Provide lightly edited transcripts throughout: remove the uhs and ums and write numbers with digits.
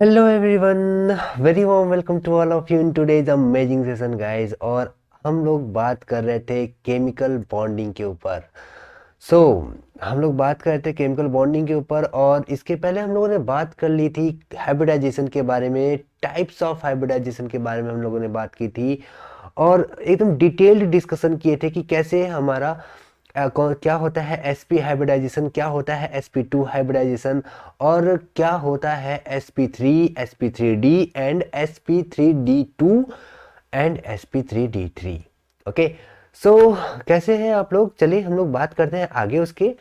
Hello everyone, very warm welcome to all of you in today's amazing session guys. और हम लोग बात कर रहे थे केमिकल बॉन्डिंग के ऊपर। सो हम लोग बात कर रहे थे केमिकल बॉन्डिंग के ऊपर, और इसके पहले हम लोगों ने बात कर ली थी हाइब्रिडाइजेशन के बारे में, टाइप्स ऑफ हाइब्रिडाइजेशन के बारे में हम लोगों ने बात की थी। और एकदम डिटेल्ड डिस्कशन किए थे कि कैसे हमारा क्या होता है sp हाइब्रिडाइजेशन, क्या होता है sp2 हाइब्रिडाइजेशन, और क्या होता है sp3 sp3d and sp3d2 and sp3d3। Okay. सो कैसे हैं आप लोग? चलिए हम लोग बात करते हैं आगे उसके।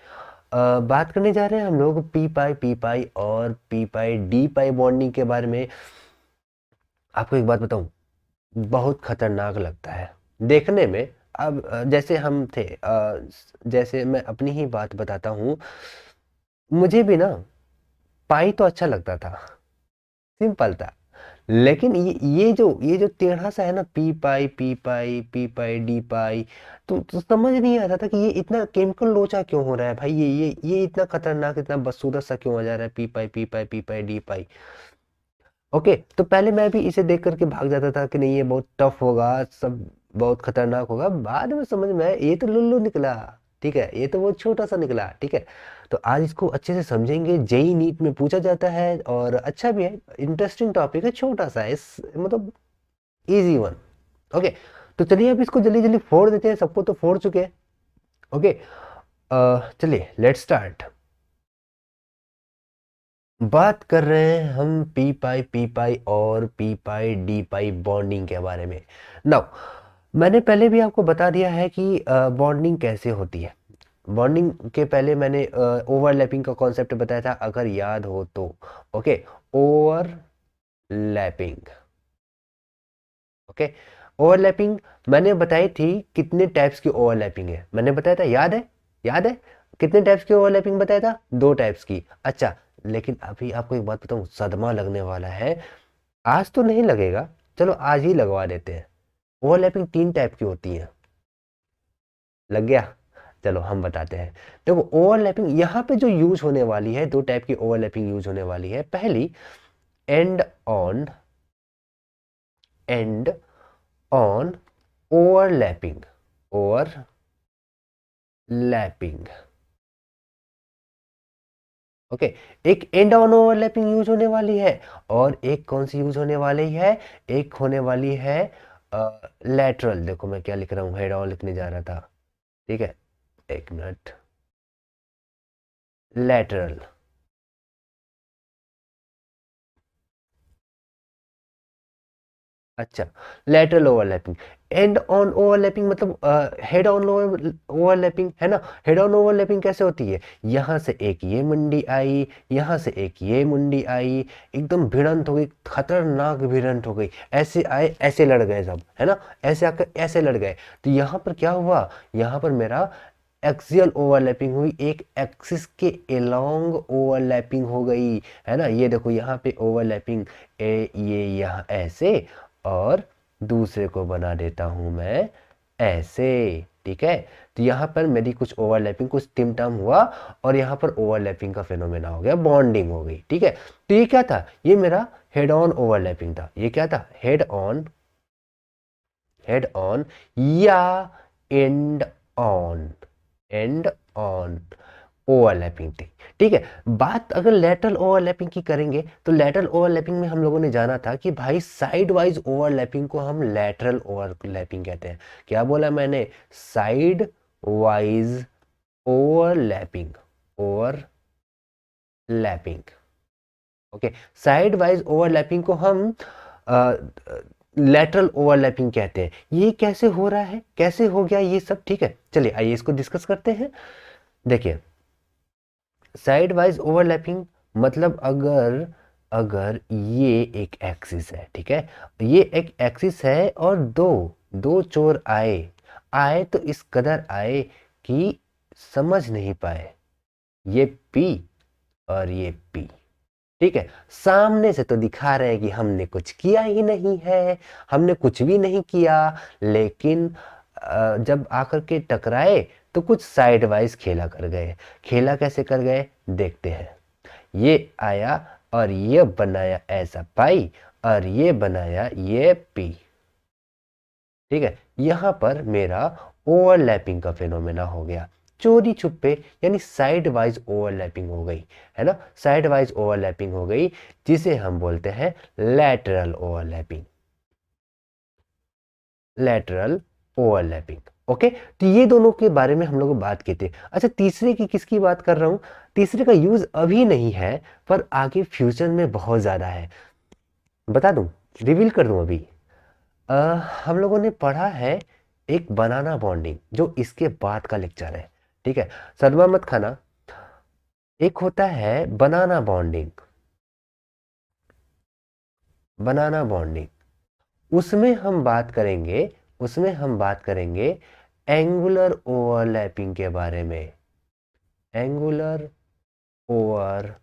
बात करने जा रहे हैं हम लोग पी पाई और P pi D pi bonding के बारे में। आपको एक बात बताऊं, बहुत खतरनाक लगता है देखने में। अब जैसे हम थे, जैसे मैं अपनी ही बात बताता हूँ, मुझे भी ना पाई तो अच्छा लगता था, सिंपल था। लेकिन ये जो टेढ़ा सा है ना, पी पाई डी पाई, तो समझ नहीं आता था कि ये इतना केमिकल लोचा क्यों हो रहा है भाई। ये इतना खतरनाक, इतना बदसूरत सा क्यों हो जा रहा है, पी पाई डी पाई। ओके, तो पहले मैं भी इसे देख करके भाग जाता था कि नहीं ये बहुत टफ होगा, सब बहुत खतरनाक होगा। बाद में समझ में आया ये तो लुल्लू निकला। ठीक है, ये तो बहुत छोटा सा निकला। ठीक है, तो आज इसको अच्छे से समझेंगे। जेई नीट में पूछा जाता है और अच्छा भी है, इंटरेस्टिंग टॉपिक है, छोटा सा है, इस मतलब इजी वन। ओके, तो चलिए अब इसको जल्दी जल्दी फोड़ देते हैं। सबको तो फोड़ चुके हैं। ओके, चलिए लेट्स स्टार्ट। बात कर रहे हैं हम पी पाई और P pi D pi bonding के बारे में। नाउ, मैंने पहले भी आपको बता दिया है कि बॉन्डिंग कैसे होती है। बॉन्डिंग के पहले मैंने ओवरलैपिंग का कॉन्सेप्ट बताया था, अगर याद हो तो। Okay, overlapping. ओके, ओवरलैपिंग मैंने बताई थी। कितने टाइप्स की ओवरलैपिंग है मैंने बताया था, याद है? याद है कितने टाइप्स की ओवरलैपिंग बताया था? दो टाइप्स की। अच्छा, लेकिन अभी आपको एक बात बताऊं, सदमा लगने वाला है। आज तो नहीं लगेगा, चलो आज ही लगवा देते हैं। ओवरलैपिंग तीन टाइप की होती है। लग गया? चलो हम बताते हैं। देखो, ओवरलैपिंग यहाँ पे जो यूज होने वाली है, दो टाइप की ओवरलैपिंग यूज होने वाली है। पहली, and on, and on overlapping, overlapping. Okay, एक एंड ऑन ओवरलैपिंग यूज होने वाली है, और एक कौन सी यूज होने वाली है? एक होने वाली है लैटरल। देखो मैं क्या लिख रहा हूँ, हेड ऑन लिखने जा रहा था। ठीक है, एक मिनट। लैटरल। अच्छा, lateral overlapping. And on overlapping मतलब हेड ऑन ओवरलैपिंग है ना। हेड ऑन ओवरलैपिंग कैसे होती है? यहाँ से एक ये मुंडी आई, यहाँ से एक ये मुंडी आई, एकदम भिड़ंत हो गई, खतरनाक भिड़ंत हो गई। ऐसे आए, ऐसे लड़ गए सब, है ना। ऐसे आकर ऐसे लड़ गए। तो यहाँ पर क्या हुआ? यहाँ पर मेरा एक्सियल ओवरलैपिंग हुई, एक एक्सिस के एलोंग ओवरलैपिंग हो गई, है ना। ये देखो यहाँ पे ओवरलैपिंग, ये यहाँ ऐसे, और दूसरे को बना देता हूं मैं ऐसे। ठीक है, तो यहाँ पर मेरी कुछ ओवरलैपिंग, कुछ टिमटम हुआ, और यहाँ पर ओवरलैपिंग का फिनोमेना हो गया, बॉन्डिंग हो गई। ठीक है, तो ये क्या था? ये मेरा हेड ऑन ओवरलैपिंग था। ये क्या था? हेड ऑन, हेड ऑन, या end on, and on overlapping थी। ठीक है, बात अगर लेटरल ओवरलैपिंग की करेंगे, तो लेटरल ओवरलैपिंग में हम लोगों ने जाना था कि भाई साइड वाइज ओवरलैपिंग को हम लेटरल ओवरलैपिंग कहते हैं। क्या बोला मैंने? Side wise overlapping, overlapping. Okay, side wise overlapping को हम लेटरल ओवरलैपिंग कहते हैं। ये कैसे हो रहा है, कैसे हो गया ये सब? ठीक है, चलिए आइए इसको डिस्कस करते हैं। देखिए, साइड वाइज ओवरलैपिंग मतलब अगर अगर ये एक एक्सिस है, ठीक है, ये एक एक्सिस है, और दो दो चोर आए, आए तो इस कदर आए कि समझ नहीं पाए, ये पी और ये पी। ठीक है, सामने से तो दिखा रहे हैं कि हमने कुछ किया ही नहीं है, हमने कुछ भी नहीं किया, लेकिन जब आकर के टकराए तो कुछ साइड वाइज खेला कर गए। खेला कैसे कर गए देखते हैं। ये आया, और ये बनाया ऐसा पाई और ये बनाया ये पी। ठीक है, यहां पर मेरा ओवरलैपिंग का फिनोमेना हो गया, चोरी छुपे यानी साइड वाइज ओवरलैपिंग हो गई, है ना, साइड वाइज ओवरलैपिंग हो गई, जिसे हम बोलते हैं lateral overlapping, lateral overlapping. Okay, तो ये दोनों के बारे में हम लोग बात की थी। अच्छा, तीसरे की किसकी बात कर रहा हूं? तीसरे का यूज अभी नहीं है, पर आगे फ्यूचर में बहुत ज्यादा है। बता दूं, रिवील कर दूं अभी। अ, हम लोगों ने पढ़ा है एक बनाना बॉन्डिंग, जो इसके बाद का लेक्चर है। ठीक है, सदमा मत खाना। एक होता है बनाना बॉन्डिंग, बनाना बॉन्डिंग, उसमें हम बात करेंगे, उसमें हम बात करेंगे एंगुलर ओवरलैपिंग के बारे में, एंगुलर ओवरलैपिंग।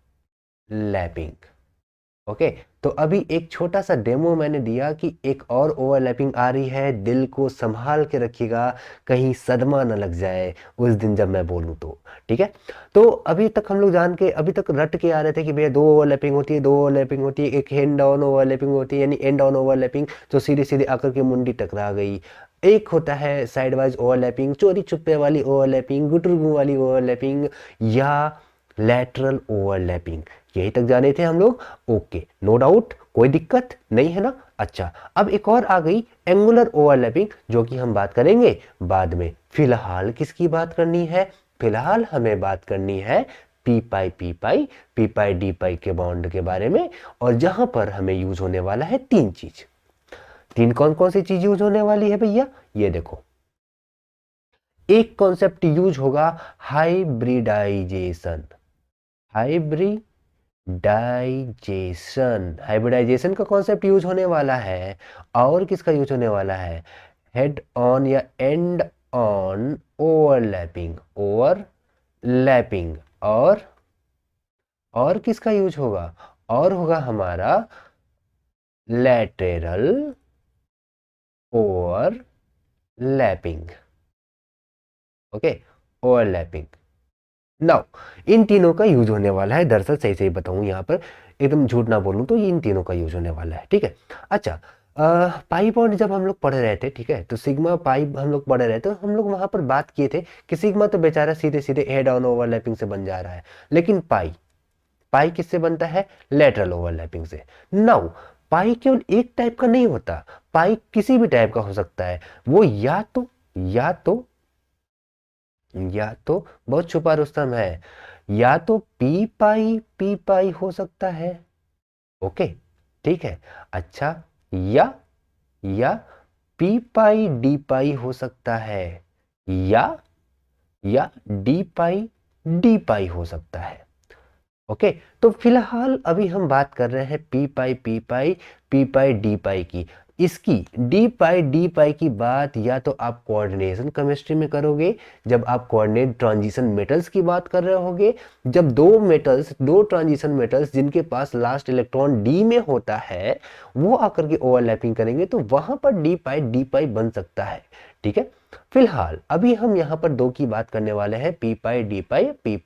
ओके, तो अभी एक छोटा सा डेमो मैंने दिया कि एक और ओवरलैपिंग आ रही है, दिल को संभाल के रखिएगा, कहीं सदमा न लग जाए उस दिन जब मैं बोलूँ तो। ठीक है, तो अभी तक हम लोग जान के, अभी तक रट के आ रहे थे कि भैया दो ओवरलैपिंग होती है, दो ओवरलैपिंग होती है, एक हेड डाउन ओवरलैपिंग होती है, यानी एंड डाउन ओवरलैपिंग, जो सीधे सीधे आकर के मुंडी टकरा गई। एक होता है साइड वाइज ओवरलैपिंग, चोरी छुपे वाली ओवरलैपिंग, गुटरगू वाली ओवरलैपिंग, या लैटरल ओवरलैपिंग। यही तक जाने थे हम लोग। ओके, नो डाउट, कोई दिक्कत नहीं है ना। अच्छा, अब एक और आ गई एंगुलर ओवरलैपिंग, जो कि हम बात करेंगे बाद में। फिलहाल किसकी बात करनी है? फिलहाल हमें बात करनी है पी पाई पी पाई डी पाई के बॉन्ड के बारे में, और जहां पर हमें यूज होने वाला है तीन चीज। तीन कौन कौन सी चीज यूज होने वाली है भैया? ये देखो, एक कॉन्सेप्ट यूज होगा हाइब्रिडाइजेशन, हाइब्रिडाइजेशन का कॉन्सेप्ट यूज होने वाला है। और किसका यूज होने वाला है? हेड ऑन या एंड ऑन ओवरलैपिंग, ओवरलैपिंग। और किसका यूज होगा? और होगा हमारा lateral overlapping. Okay, overlapping. Now, इन तीनों का यूज होने वाला है। दरअसल सही सही बताऊं, यहाँ पर एकदम झूठ ना बोलूं तो ये इन तीनों का यूज होने वाला है। ठीक है, अच्छा, पाई बॉन्ड जब हम लोग पढ़ रहे थे, ठीक है, तो सिग्मा पाई हम लोग पढ़ रहे थे, तो हम लोग वहां पर बात किए थे कि सिग्मा तो बेचारा सीधे सीधे हेड ऑन ओवरलैपिंग से बन जा रहा है, लेकिन पाई, पाई किससे बनता है? लेटरल ओवरलैपिंग से। नाउ, पाई केवल एक टाइप का नहीं होता, पाई किसी भी टाइप का हो सकता है। वो या तो बहुत छुपा रुस्तम है, या तो पी पाई हो सकता है। ओके, ठीक है, अच्छा, या या पी पाई डी पाई हो सकता है, या डी पाई हो सकता है। ओके, तो फिलहाल अभी हम बात कर रहे हैं पी पाई डी पाई की। इसकी डी पाई की बात या तो आप कोऑर्डिनेशन केमिस्ट्री में करोगे, जब आप कोऑर्डिनेट ट्रांजिशन मेटल्स की बात कर रहे होगे, जब दो ट्रांजिशन मेटल्स जिनके पास लास्ट इलेक्ट्रॉन डी में होता है, वो आकर के ओवरलैपिंग करेंगे, तो वहां पर डी पाई बन सकता है। ठीक है, फिलहाल अभी हम यहाँ पर दो की बात करने वाले हैं, P pi D pi, P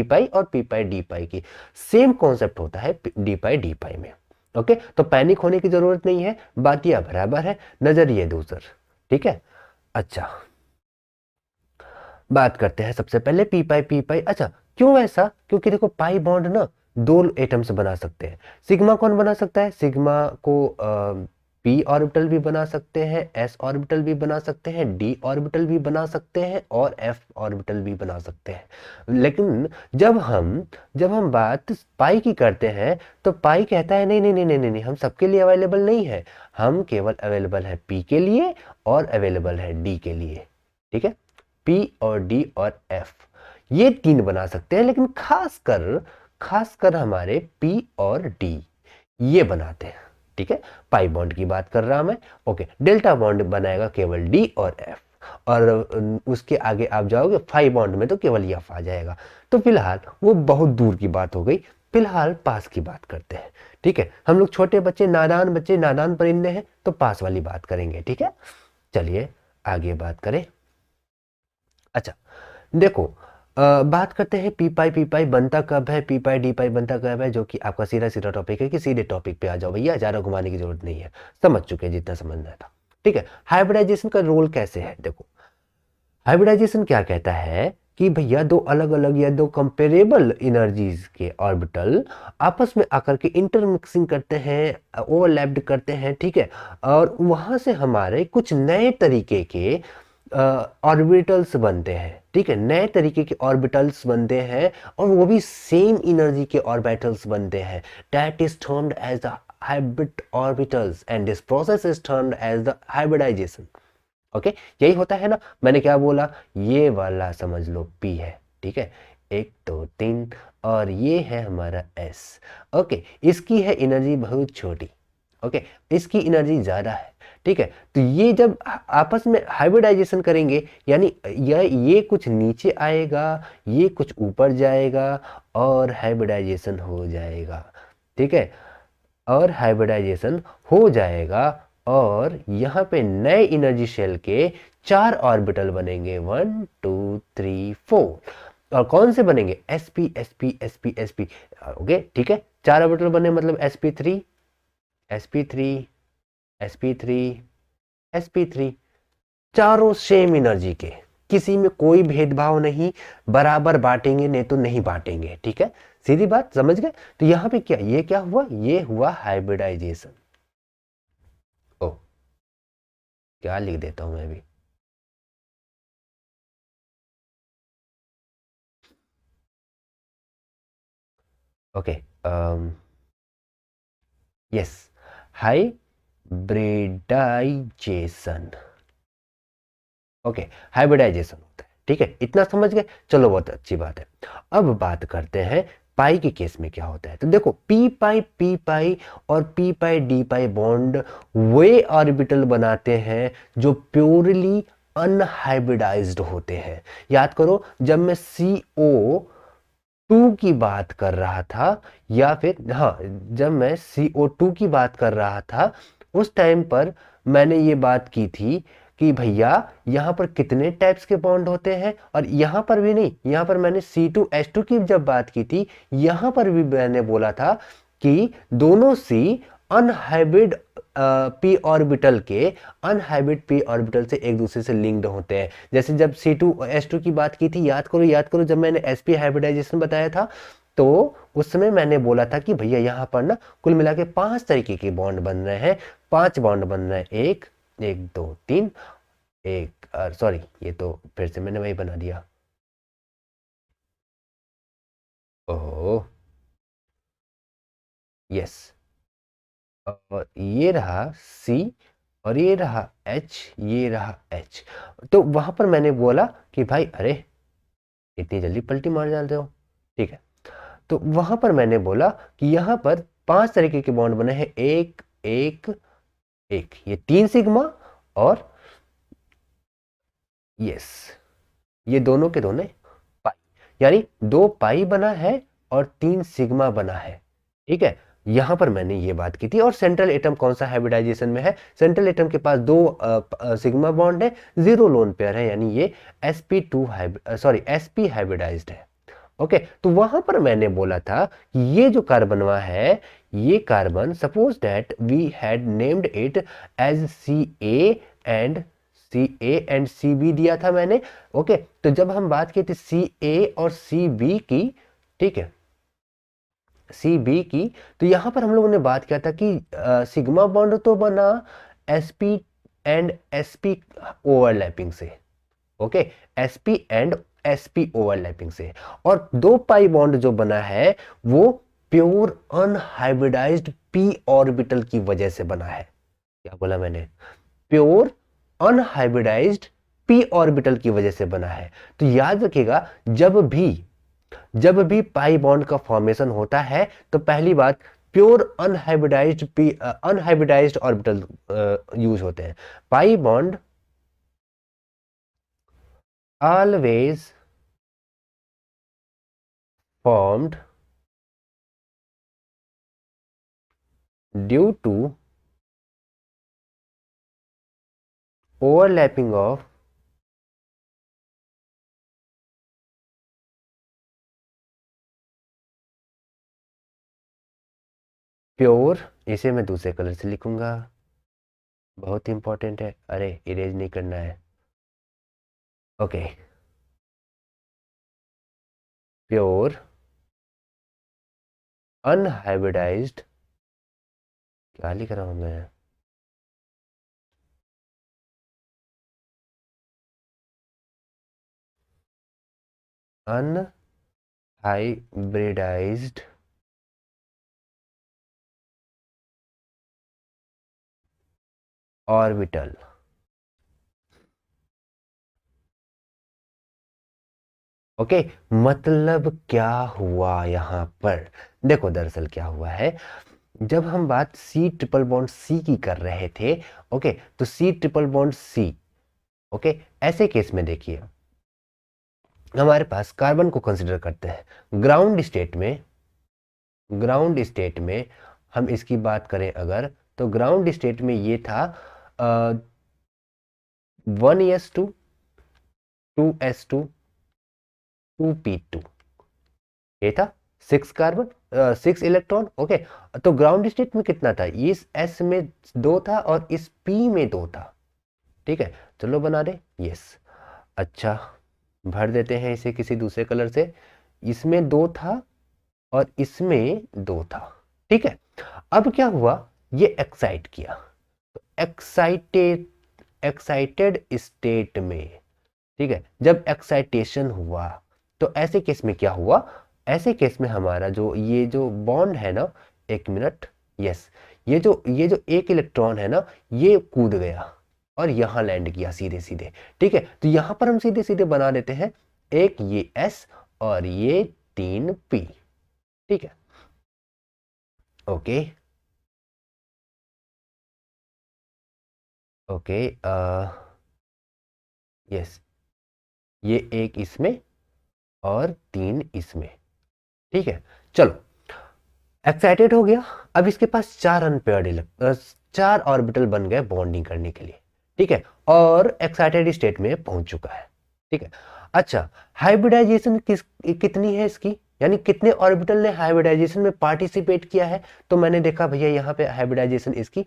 पाई और पी पाई डी पाई की। सेम कॉन्सेप्ट होता है डी पाई में। ओके, तो पैनिक होने की जरूरत नहीं है, बातियां बराबर है, नजरिए दूसर। ठीक है, अच्छा, बात करते हैं सबसे पहले पी पाई। अच्छा, क्यों ऐसा? क्योंकि देखो, पाई बॉन्ड ना दो एटम से बना सकते हैं। सिग्मा कौन बना सकता है? सिग्मा को पी ऑर्बिटल भी बना सकते हैं, एस ऑर्बिटल भी बना सकते हैं, डी ऑर्बिटल भी बना सकते हैं, और एफ ऑर्बिटल भी बना सकते हैं। लेकिन जब हम बात पाई की करते हैं, तो पाई कहता है नहीं नहीं नहीं नहीं नहीं नहीं, हम सबके लिए अवेलेबल नहीं है, हम केवल अवेलेबल है पी के लिए और अवेलेबल है डी के लिए। ठीक है, पी और डी और एफ, ये तीन बना सकते हैं, लेकिन खासकर हमारे पी और डी ये बनाते हैं। ठीक है, पाई बॉन्ड की बात कर रहा मैं। ओके, डेल्टा बॉन्ड बनाएगा केवल डी और एफ, और उसके आगे आप जाओगे फाई बॉन्ड में तो केवल एफ आ जाएगा। तो फिलहाल वो बहुत दूर की बात हो गई, फिलहाल पास की बात करते हैं। ठीक है, हम लोग छोटे बच्चे, नादान परिंदे हैं, तो पास वाली बात करेंगे। ठीक है, चलिए आगे बात करें। अच्छा, देखो, बात करते हैं पी पाई बनता कब है, पी पाई डी पाई बनता कब है, जो कि आपका सीधा सीधा टॉपिक है कि सीधे टॉपिक पे आ जाओ भैया, ज़्यादा घुमाने की जरूरत नहीं है, समझ चुके हैं जितना समझना था। ठीक है, हाइब्रिडाइजेशन का रोल कैसे है, देखो हाइब्रिडाइजेशन क्या कहता है कि भैया दो अलग अलग या दो कंपेरेबल एनर्जीज के ऑर्बिटल आपस में आकर के इंटरमिक्सिंग करते हैं, ओवरलैप्ड करते हैं, ठीक है, और वहां से हमारे कुछ नए तरीके के ऑर्बिटल्स बनते हैं, ठीक है, नए तरीके के ऑर्बिटल्स बनते हैं, और वो भी सेम एनर्जी के ऑर्बिटल्स बनते हैं, that is termed as the hybrid orbitals and this process is termed as the hybridisation. Okay, यही होता है ना, मैंने क्या बोला, ये वाला समझ लो पी है, ठीक है, एक दो तीन, और ये है हमारा एस। ओके, इसकी है एनर्जी बहुत छोटी, ओके, इसकी एनर्जी ज्यादा है, ठीक है, तो ये जब आपस में हाइब्रिडाइजेशन करेंगे, यानी ये कुछ नीचे आएगा, ये कुछ ऊपर जाएगा, और हाइब्रिडाइजेशन हो जाएगा, ठीक है, और हाइब्रिडाइजेशन हो जाएगा, और यहाँ पे नए एनर्जी शेल के 4 ऑर्बिटल बनेंगे, 1 2 3 4, और कौन से बनेंगे, sp sp sp sp। Okay, ठीक है, 4 ऑर्बिटल बने मतलब sp3 sp3 sp3 sp3, चारों सेम एनर्जी के, किसी में कोई भेदभाव नहीं, बराबर बांटेंगे नहीं तो नहीं बांटेंगे, ठीक है, सीधी बात, समझ गए। तो यहाँ पे क्या, ये क्या हुआ, ये हुआ हाइब्रिडाइजेशन। ओ, क्या लिख देता हूं मैं भी, okay, yes, hybridisation, okay, hybridisation होता है, ठीक है, इतना समझ गए, चलो बहुत अच्छी बात है। अब बात करते हैं पाई के केस में क्या होता है, तो देखो पी पाई और P pi D pi bond वे ऑर्बिटल बनाते हैं जो प्योरली अनहाइब्रिडाइज्ड होते हैं। याद करो, जब मैं CO टू की बात कर रहा था, या फिर हाँ, जब मैं CO2 की बात कर रहा था, उस टाइम पर मैंने ये बात की थी कि भैया यहाँ पर कितने टाइप्स के बॉन्ड होते हैं, और यहाँ पर भी नहीं, यहाँ पर मैंने C2H2 की जब बात की थी, यहाँ पर भी मैंने बोला था कि दोनों C अनहाइब्रिड पी ऑर्बिटल के, अनहाइब्रिड पी ऑर्बिटल से एक दूसरे से लिंक्ड होते हैं। जैसे जब C2H2 की बात की थी, याद करो जब मैंने sp हाइब्रिडाइजेशन बताया था, तो उस समय मैंने बोला था कि भैया यहाँ पर ना कुल मिला के 5 तरीके के बॉन्ड बन रहे हैं, 5 बॉन्ड बन रहे हैं, एक एक दो तीन, एक सॉरी, ये तो फिर से मैंने वही बना दिया, ओह यस, और ये रहा C, और ये रहा H, ये रहा H। तो वहां पर मैंने बोला कि भाई अरे इतनी जल्दी पलटी मार डालते हो, ठीक है, तो वहां पर मैंने बोला कि यहाँ पर 5 तरीके के बॉन्ड बने हैं, एक एक एक, ये 3 सिग्मा, और यस, ये दोनों के दोनों पाई, यानी 2 पाई बना है और 3 सिग्मा बना है, ठीक है, यहां पर मैंने ये बात की थी। और सेंट्रल एटम कौन सा हाइब्रिडाइजेशन में है, सेंट्रल एटम के पास 2 सिग्मा बॉन्ड है, 0 लोन पेयर है, यानी ये sp2 सॉरी sp हाइब्रिडाइज्ड है। ओके, तो वहां पर मैंने बोला था कि ये जो कार्बनवा है, ये carbon, suppose that we had named it as C A and C B दिया था मैंने। ओके, तो जब हम बात की थी C A और C B की, ठीक है, C B की, तो यहां पर हम लोगों ने बात किया था कि सिग्मा बॉन्ड तो बना sp एंड sp ओवरलैपिंग से, okay, sp and sp overlapping से, और 2 पाई बॉन्ड जो बना है वो प्योर अनहाइब्रिडाइज्ड p ऑर्बिटल की वजह से बना है। क्या बोला मैंने, प्योर अनहाइब्रिडाइज्ड p ऑर्बिटल की वजह से बना है। तो याद रखिएगा, जब भी पाई बॉन्ड का फॉर्मेशन होता है, तो पहली बात, प्योर अनहाइब्रिडाइज्ड ऑर्बिटल यूज होते हैं। Pi bond always formed due to overlapping of pure, इसे मैं दूसरे कलर से लिखूंगा, बहुत इंपॉर्टेंट है, अरे इरेज नहीं करना है। ओके, प्योर अनहाइब्रिडाइज्ड, क्या लिख रहा हूं मैं, अनहाइब्रिडाइज्ड ऑर्बिटल। ओके, मतलब क्या हुआ यहाँ पर, देखो दरअसल क्या हुआ है, जब हम बात सी ट्रिपल बॉन्ड सी की कर रहे थे, ओके, तो C triple bond C, okay, ऐसे केस में देखिए हमारे पास कार्बन को कंसिडर करते हैं ग्राउंड स्टेट में हम इसकी बात करें अगर, तो ग्राउंड स्टेट में ये था 1s2 2s2 2p2, ये था 6 इलेक्ट्रॉन। ओके, तो ग्राउंड स्टेट में कितना था, इस s में 2 था और इस p में 2 था। ठीक है, चलो बना दे, यस। अच्छा, भर देते हैं इसे किसी दूसरे कलर से, इसमें 2 था और इसमें 2 था। ठीक है, अब क्या हुआ, ये एक्साइट किया, एक्साइटेड एक्साइटेड स्टेट में, ठीक है, जब एक्साइटेशन हुआ तो ऐसे केस में क्या हुआ, ऐसे केस में हमारा जो ये जो बॉन्ड है ना, एक मिनट, यस, ये जो एक इलेक्ट्रॉन है ना, ये कूद गया और यहां लैंड किया सीधे सीधे। ठीक है, तो यहां पर हम सीधे सीधे बना देते हैं, एक ये S और ये 3p। ठीक है, ओके, ओके, यस, ये एक इसमें और 3 इसमें। ठीक है, चलो, एक्साइटेड हो गया, अब इसके पास 4 ऑर्बिटल बन गए बॉन्डिंग करने के लिए। ठीक है, और एक्साइटेड स्टेट में पहुंच चुका है। ठीक है, अच्छा, हाइब्रिडाइजेशन कितनी है इसकी, यानी कितने ऑर्बिटल ने हाइब्रिडाइजेशन में पार्टिसिपेट किया है, तो मैंने देखा भैया यहाँ पे हाइब्रिडाइजेशन इसकी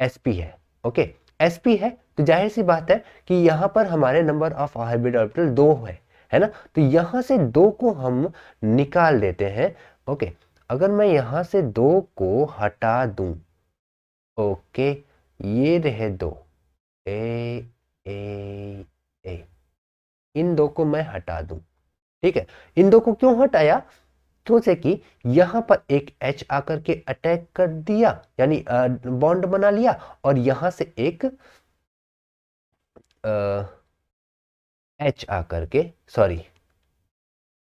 sp है। ओके, sp है, तो जाहिर सी बात है कि यहाँ पर हमारे नंबर ऑफ हाइब्रिड ऑर्बिटल 2 है ना, तो यहां से 2 को हम निकाल देते हैं। ओके, अगर मैं यहां से 2 को हटा दूं, ओके, ये रहे 2, ए ए ए, इन 2 को मैं हटा दूं। ठीक है, इन 2 को क्यों हटाया, तो से कि यहां पर एक H आकर के अटैक कर दिया, यानी बॉन्ड बना लिया, और यहां से एक H आकर के, सॉरी,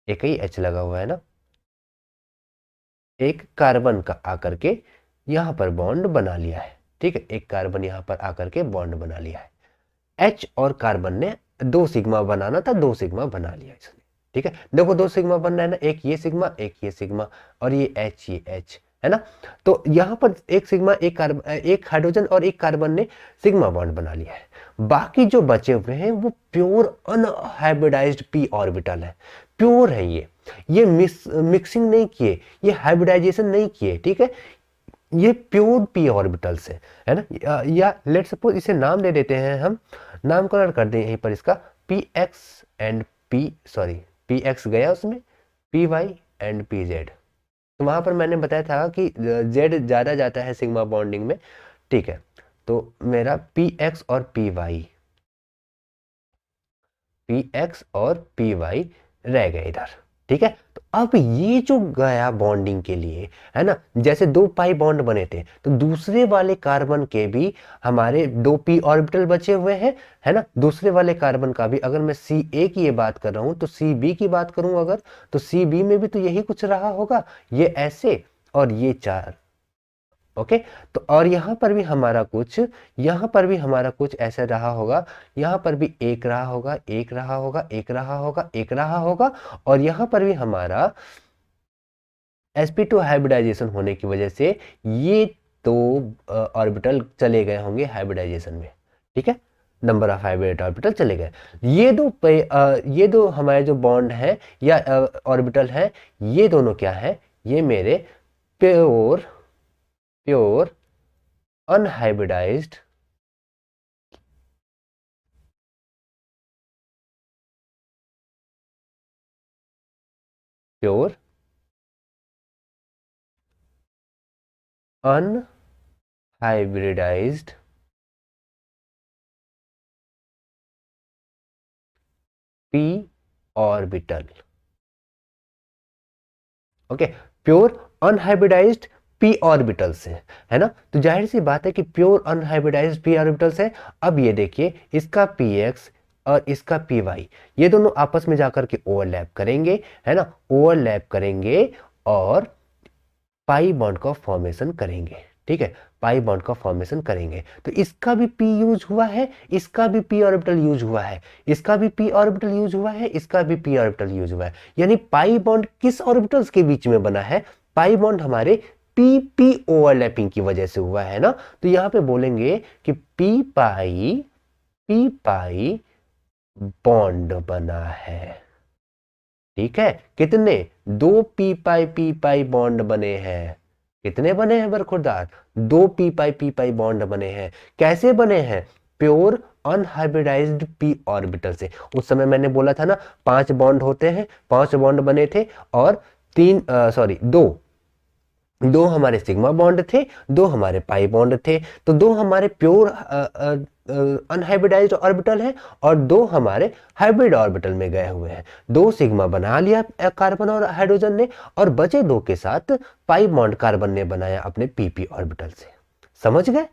एक ही H लगा हुआ है ना, एक कार्बन का आकर के यहां पर बॉन्ड बना लिया है। ठीक है, एक कार्बन यहां पर आकर के बॉन्ड बना लिया है, H और कार्बन ने 2 सिग्मा बनाना था, 2 सिग्मा बना लिया इसने। ठीक है, देखो 2 सिग्मा बन रहा है ना, एक ये सिग्मा एक ये सिग्मा, और ये H है ना, तो यहां पर एक सिग्मा एक कार्बन, एक हाइड्रोजन और एक कार्बन ने सिग्मा बॉन्ड बना लिया है। बाकी जो बचे हुए हैं वो प्योर अनहाइब्रिडाइज्ड p ऑर्बिटल है, प्योर है ये मिक्सिंग नहीं किए, ये हाइब्रिडाइजेशन नहीं किए। ठीक है, ये प्योर p ऑर्बिटल्स है ना, या लेट सपोज इसे नाम दे देते हैं हम, नाम कलर कर दें यहीं पर इसका px and p, sorry, px गया उसमें, py एंड pz, तो वहां पर मैंने बताया था कि z ज्यादा जाता है सिग्मा बॉन्डिंग में। ठीक है, तो मेरा px और py रह गए इधर। ठीक है, तो अब ये जो गया बॉन्डिंग के लिए, है ना, जैसे 2 पाई बॉन्ड बने थे, तो दूसरे वाले कार्बन के भी हमारे 2 p ऑर्बिटल बचे हुए हैं, है ना, दूसरे वाले कार्बन का भी, अगर मैं Ca की ये बात कर रहा हूं तो Cb की बात करूं अगर, तो Cb में भी तो यही कुछ रहा होगा, ये ऐसे और ये 4। ओके, तो और यहां पर भी हमारा कुछ ऐसा रहा होगा, यहां पर भी एक रहा होगा, एक रहा होगा, एक रहा होगा, एक रहा होगा, और यहां पर भी हमारा sp2 हाइब्रिडाइजेशन होने की वजह से ये 2 ऑर्बिटल चले गए होंगे हाइब्रिडाइजेशन में। ठीक है, नंबर ऑफ हाइब्रिड ऑर्बिटल चले गए, ये दो हमारे जो बॉन्ड है या ऑर्बिटल है, ये दोनों क्या है, ये मेरे pure unhybridised pure unhybridised p orbital. Okay, pure unhybridised p orbital से, है ना। तो जाहिर सी बात है कि प्योर अनहाइब्रिडाइज्ड p ऑर्बिटल से। अब ये देखिए, इसका px और इसका py, ये दोनों आपस में जाकर के ओवरलैप करेंगे, है ना, ओवरलैप करेंगे और पाई बॉन्ड का फॉर्मेशन करेंगे। ठीक है, पाई बॉन्ड का फॉर्मेशन करेंगे। तो इसका भी p यूज हुआ है, इसका भी p ऑर्बिटल यूज हुआ है, इसका भी p ऑर्बिटल यूज हुआ है, इसका भी p ऑर्बिटल यूज हुआ है। यानी पाई बॉन्ड किस ऑर्बिटल्स के बीच में बना है? पाई बॉन्ड हमारे p ओवरलैपिंग की वजह से हुआ है ना। तो यहां पे बोलेंगे कि p पाई बॉन्ड बना है। ठीक है, कितने? दो पी पाई बॉन्ड बने हैं। कितने बने हैं बरखुरदार? दो पी पाई बॉन्ड बने हैं। कैसे बने हैं? प्योर अनहाइब्रिडाइज्ड p ऑर्बिटल से। उस समय मैंने बोला था ना, 5 बॉन्ड होते हैं, 5 बॉन्ड बने थे और दो हमारे सिग्मा बॉन्ड थे, दो हमारे पाई बॉन्ड थे। तो दो हमारे प्योर अनहाइब्रिडाइज्ड ऑर्बिटल है और दो हमारे हाइब्रिड ऑर्बिटल में गए हुए हैं। दो सिग्मा बना लिया कार्बन और हाइड्रोजन ने, और बचे दो के साथ पाई बॉन्ड कार्बन ने बनाया अपने पी ऑर्बिटल से। समझ गए?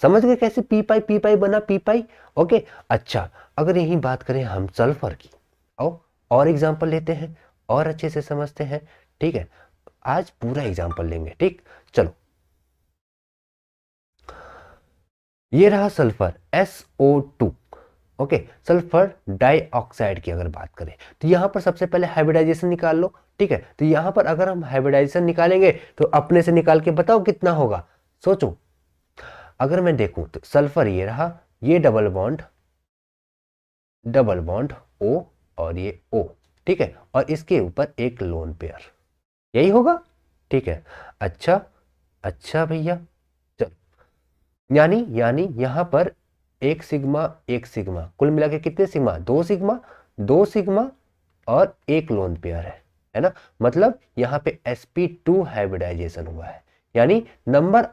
समझ गए कैसे पी पाई बना पी पाई? ओके, अच्छा, अगर यही बात करें हम सल्फर की, आओ और एग्जांपल लेते हैं और अच्छे से समझते हैं। ठीक है, आज पूरा एग्जांपल लेंगे। ठीक, चलो, ये रहा sulphur SO2। Okay, sulphur dioxide की अगर बात करें तो यहां पर सबसे पहले हाइब्रिडाइजेशन निकाल लो। ठीक है, तो यहां पर अगर हम हाइब्रिडाइजेशन निकालेंगे तो अपने से निकाल के बताओ कितना होगा। सोचो, अगर मैं देखूं तो सल्फर ये रहा, ये डबल बॉन्ड O और ये O। ठीक है, और इसके ऊपर एक लोन पेयर, यही होगा। ठीक है, अच्छा अच्छा भैया, चलो, यानी यहां पर एक सिग्मा, कुल मिला के कितने सिग्मा? दो सिग्मा और एक लोन पेयर है ना। मतलब यहां पे sp2 हाइब्रिडाइजेशन हुआ है। यानी नंबर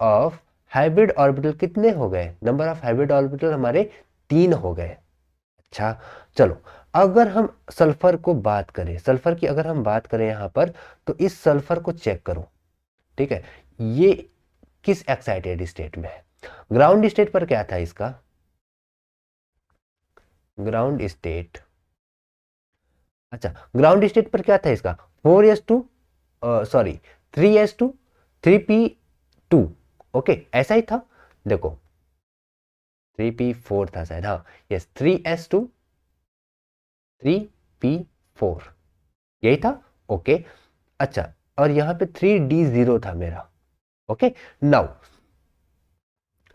ऑफ हाइब्रिड ऑर्बिटल कितने हो गए? नंबर ऑफ हाइब्रिड ऑर्बिटल हमारे 3 हो गए। अच्छा, चलो, अगर हम सल्फर की अगर हम बात करें यहां पर, तो इस सल्फर को चेक करो। ठीक है, ये किस एक्साइटेड स्टेट में है? ग्राउंड स्टेट पर क्या था इसका? ग्राउंड स्टेट, अच्छा, ग्राउंड स्टेट पर क्या था इसका? 4s2, sorry 3s2 3p2। Okay, ऐसा ही था, देखो 3p4 था शायद, हाँ, यस, 3s2 3p4, यही था। ओके, अच्छा, और यहां पे 3d0 था मेरा। ओके, नाउ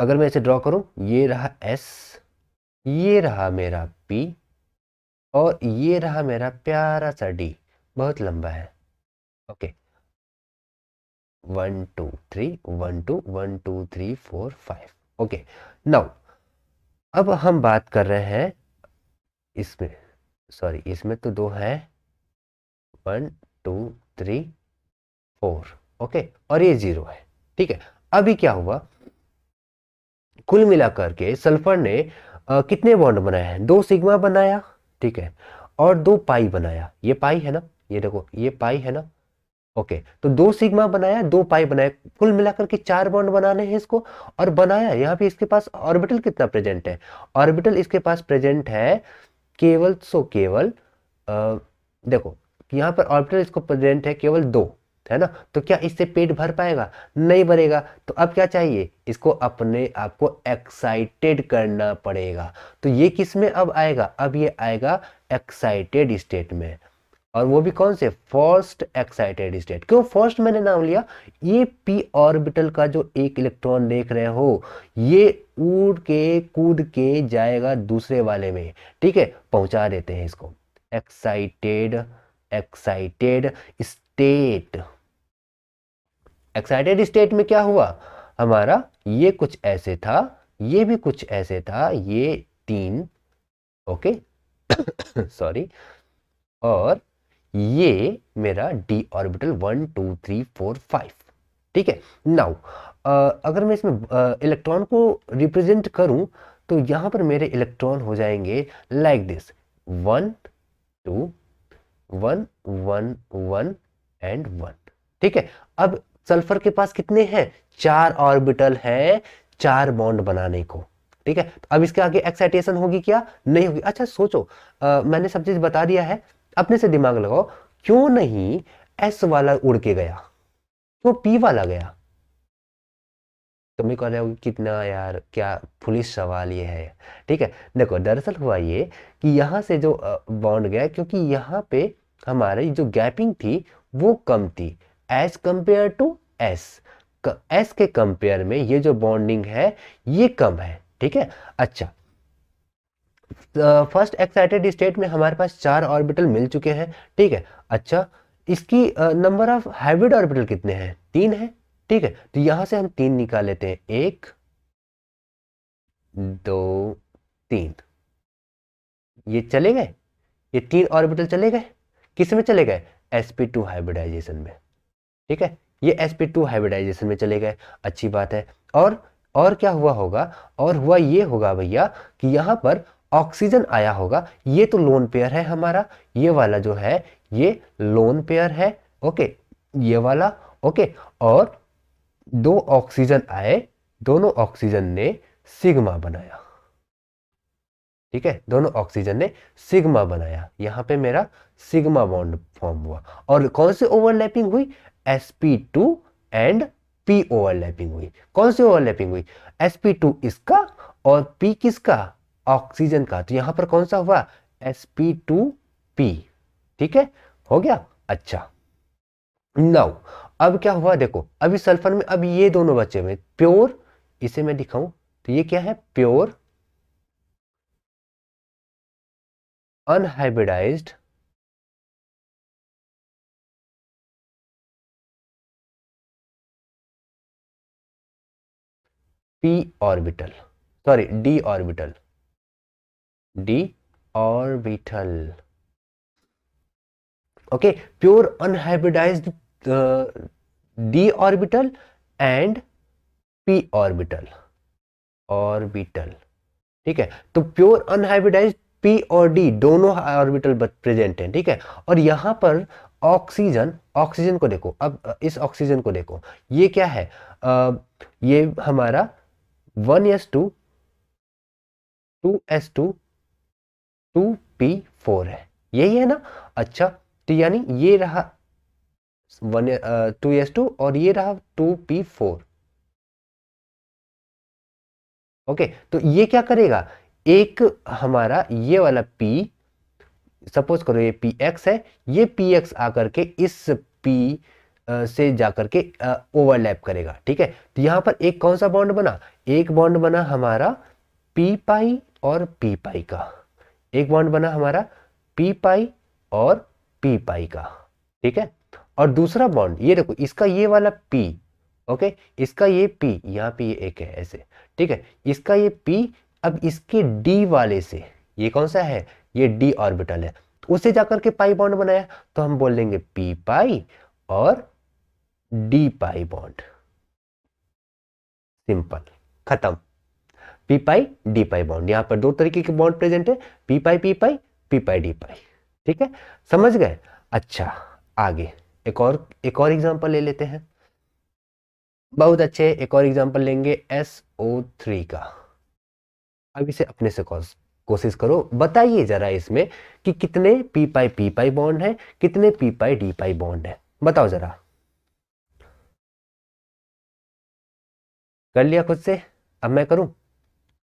अगर मैं इसे ड्रॉ करूं, ये रहा S, ये रहा मेरा P और ये रहा मेरा प्यारा सा D, बहुत लंबा है। ओके, 1 2 3 1 2 1 2 3 4 5। ओके, नाउ अब हम बात कर रहे हैं इसमें, सॉरी इसमें तो दो है, 1 2 3 4। ओके, और ये 0 है। ठीक है, अभी क्या हुआ, कुल मिलाकर के सल्फर ने कितने बॉन्ड बनाए हैं? दो सिग्मा बनाया, ठीक है, और दो पाई बनाया। ये पाई है ना, ये देखो, ये पाई है ना। ओके, तो दो सिग्मा बनाया, दो पाई बनाया, कुल मिलाकर के 4 बॉन्ड बनाने हैं इसको। और बनाया, यहाँ पे इसके पास ऑर्बिटल कितना प्रेजेंट है? ऑर्बिटल इसके पास प्रेजेंट है केवल देखो, यहाँ पर ऑर्बिटल इसको प्रेजेंट है केवल 2, है ना। तो क्या इससे पेट भर पाएगा? नहीं भरेगा। तो अब क्या चाहिए? इसको अपने आप को एक्साइटेड करना पड़ेगा। तो ये किस में अब आएगा? अब ये आएगा एक्साइटेड स्टेट में, और वो भी कौन से? First excited state. क्यों फर्स्ट मैंने नाम लिया? ये p ऑर्बिटल का जो एक इलेक्ट्रॉन देख रहे हो, ये उड़ के कूद के जाएगा दूसरे वाले में। ठीक है, पहुंचा देते हैं इसको एक्साइटेड स्टेट। एक्साइटेड स्टेट में क्या हुआ हमारा, ये कुछ ऐसे था, ये भी कुछ ऐसे था, ये 3, ओके सॉरी, और ये मेरा d ऑर्बिटल 1 2 3 4 5, ठीक है। नाउ अगर मैं इसमें इलेक्ट्रॉन को रिप्रेजेंट करूं तो यहां पर मेरे इलेक्ट्रॉन हो जाएंगे लाइक दिस, 1 2 1 1 1 एंड 1, ठीक है। अब सल्फर के पास कितने हैं, 4 ऑर्बिटल हैं 4 बॉन्ड बनाने को, ठीक है। तो अब इसके आगे एक्साइटेशन होगी क्या, नहीं होगी। अच्छा सोचो, मैंने सब चीज बता दिया है, अपने से दिमाग लगाओ, क्यों नहीं एस वाला उड़ के गया, क्यों पी वाला गया। तुम्हें कह रहे हो कितना यार क्या फुलिश सवाल ये है, ठीक है। देखो दरअसल हुआ ये कि यहाँ से जो बॉन्ड गया, क्योंकि यहाँ पे हमारी जो गैपिंग थी वो कम थी as compare to S, S के कंपेयर में ये जो बॉन्डिंग है ये कम है, ठीक है। अच्छा, फर्स्ट एक्साइटेड स्टेट में हमारे पास 4 ऑर्बिटल मिल चुके हैं, ठीक है। अच्छा, इसकी नंबर ऑफ हाइब्रिड ऑर्बिटल कितने हैं, 3 है, ठीक है। तो यहां से हम 3 निकाल लेते हैं, 1 2 3, ये चले गए, ये 3 ऑर्बिटल चले गए, किस में चले गए, sp2 हाइब्रिडाइजेशन में, ठीक है। ये sp2 हाइब्रिडाइजेशन में चले गए, अच्छी बात है। और क्या हुआ होगा, और हुआ ये होगा भैया कि यहाँ पर ऑक्सीजन आया होगा, ये तो लोन पेयर है हमारा, ये वाला जो है ये लोन पेयर है, ओके, ये वाला, ओके। और 2 ऑक्सीजन आए, दोनों ऑक्सीजन ने सिग्मा बनाया, ठीक है, दोनों ऑक्सीजन ने सिग्मा बनाया, यहां पे मेरा सिग्मा बॉन्ड फॉर्म हुआ। और कौन से ओवरलैपिंग हुई, sp2 एंड p ओवरलैपिंग हुई। कौन सी ओवरलैपिंग हुई, sp2 इसका और p किसका, ऑक्सीजन का। तो यहां पर कौन सा हुआ, sp2p, ठीक है, हो गया। अच्छा, नाउ अब क्या हुआ, देखो अभी सल्फर में अब ये दोनों बचे हुए प्योर, इसे मैं दिखाऊं तो ये क्या है, pure unhybridised p orbital, sorry d orbital, d orbital, okay, pure unhybridised d orbital and p orbital, orbital, ठीक है। तो प्योर अनहाइब्रिडाइज्ड p और d दोनों ऑर्बिटल प्रेजेंट हैं, ठीक है। और यहां पर ऑक्सीजन, ऑक्सीजन को देखो, अब इस ऑक्सीजन को देखो, ये क्या है, ये हमारा 1s2 2s2 2p4 है, यही है ना। अच्छा, तो यानी ये रहा 2s2 और ये रहा 2p4, ओके। तो ये क्या करेगा, एक हमारा ये वाला p, सपोज करो ये px है, ये px आकर के इस p से जाकर के ओवरलैप करेगा, ठीक है। तो यहां पर एक कौन सा बॉन्ड बना, एक बॉन्ड बना हमारा p पाई और p पाई का, एक बॉन्ड बना हमारा p पाई और p पाई का, ठीक है। और दूसरा बॉन्ड ये देखो, इसका ये वाला p, ओके, इसका ये p, यहाँ पे ये एक है ऐसे, ठीक है, इसका ये p, अब इसके d वाले से, ये कौन सा है, ये d ऑर्बिटल है, उसे जाकर के पाई बॉन्ड बनाया, तो हम बोल देंगे p पाई और d पाई बॉन्ड, सिंपल, खत्म। p पाई d पाई बॉन्ड, यहां पर 2 तरीके के बॉन्ड प्रेजेंट है, p पाई p पाई, p पाई d पाई, ठीक है, समझ गए। अच्छा, आगे एक और एग्जांपल ले लेते हैं, बहुत अच्छे, एक और एग्जांपल लेंगे SO3 का। अब इसे अपने से कोशिश करो, बताइए जरा इसमें कि कितने p पाई बॉन्ड है, कितने p पाई d पाई बॉन्ड है, बताओ जरा। कर लिया खुद से, अब मैं करूं,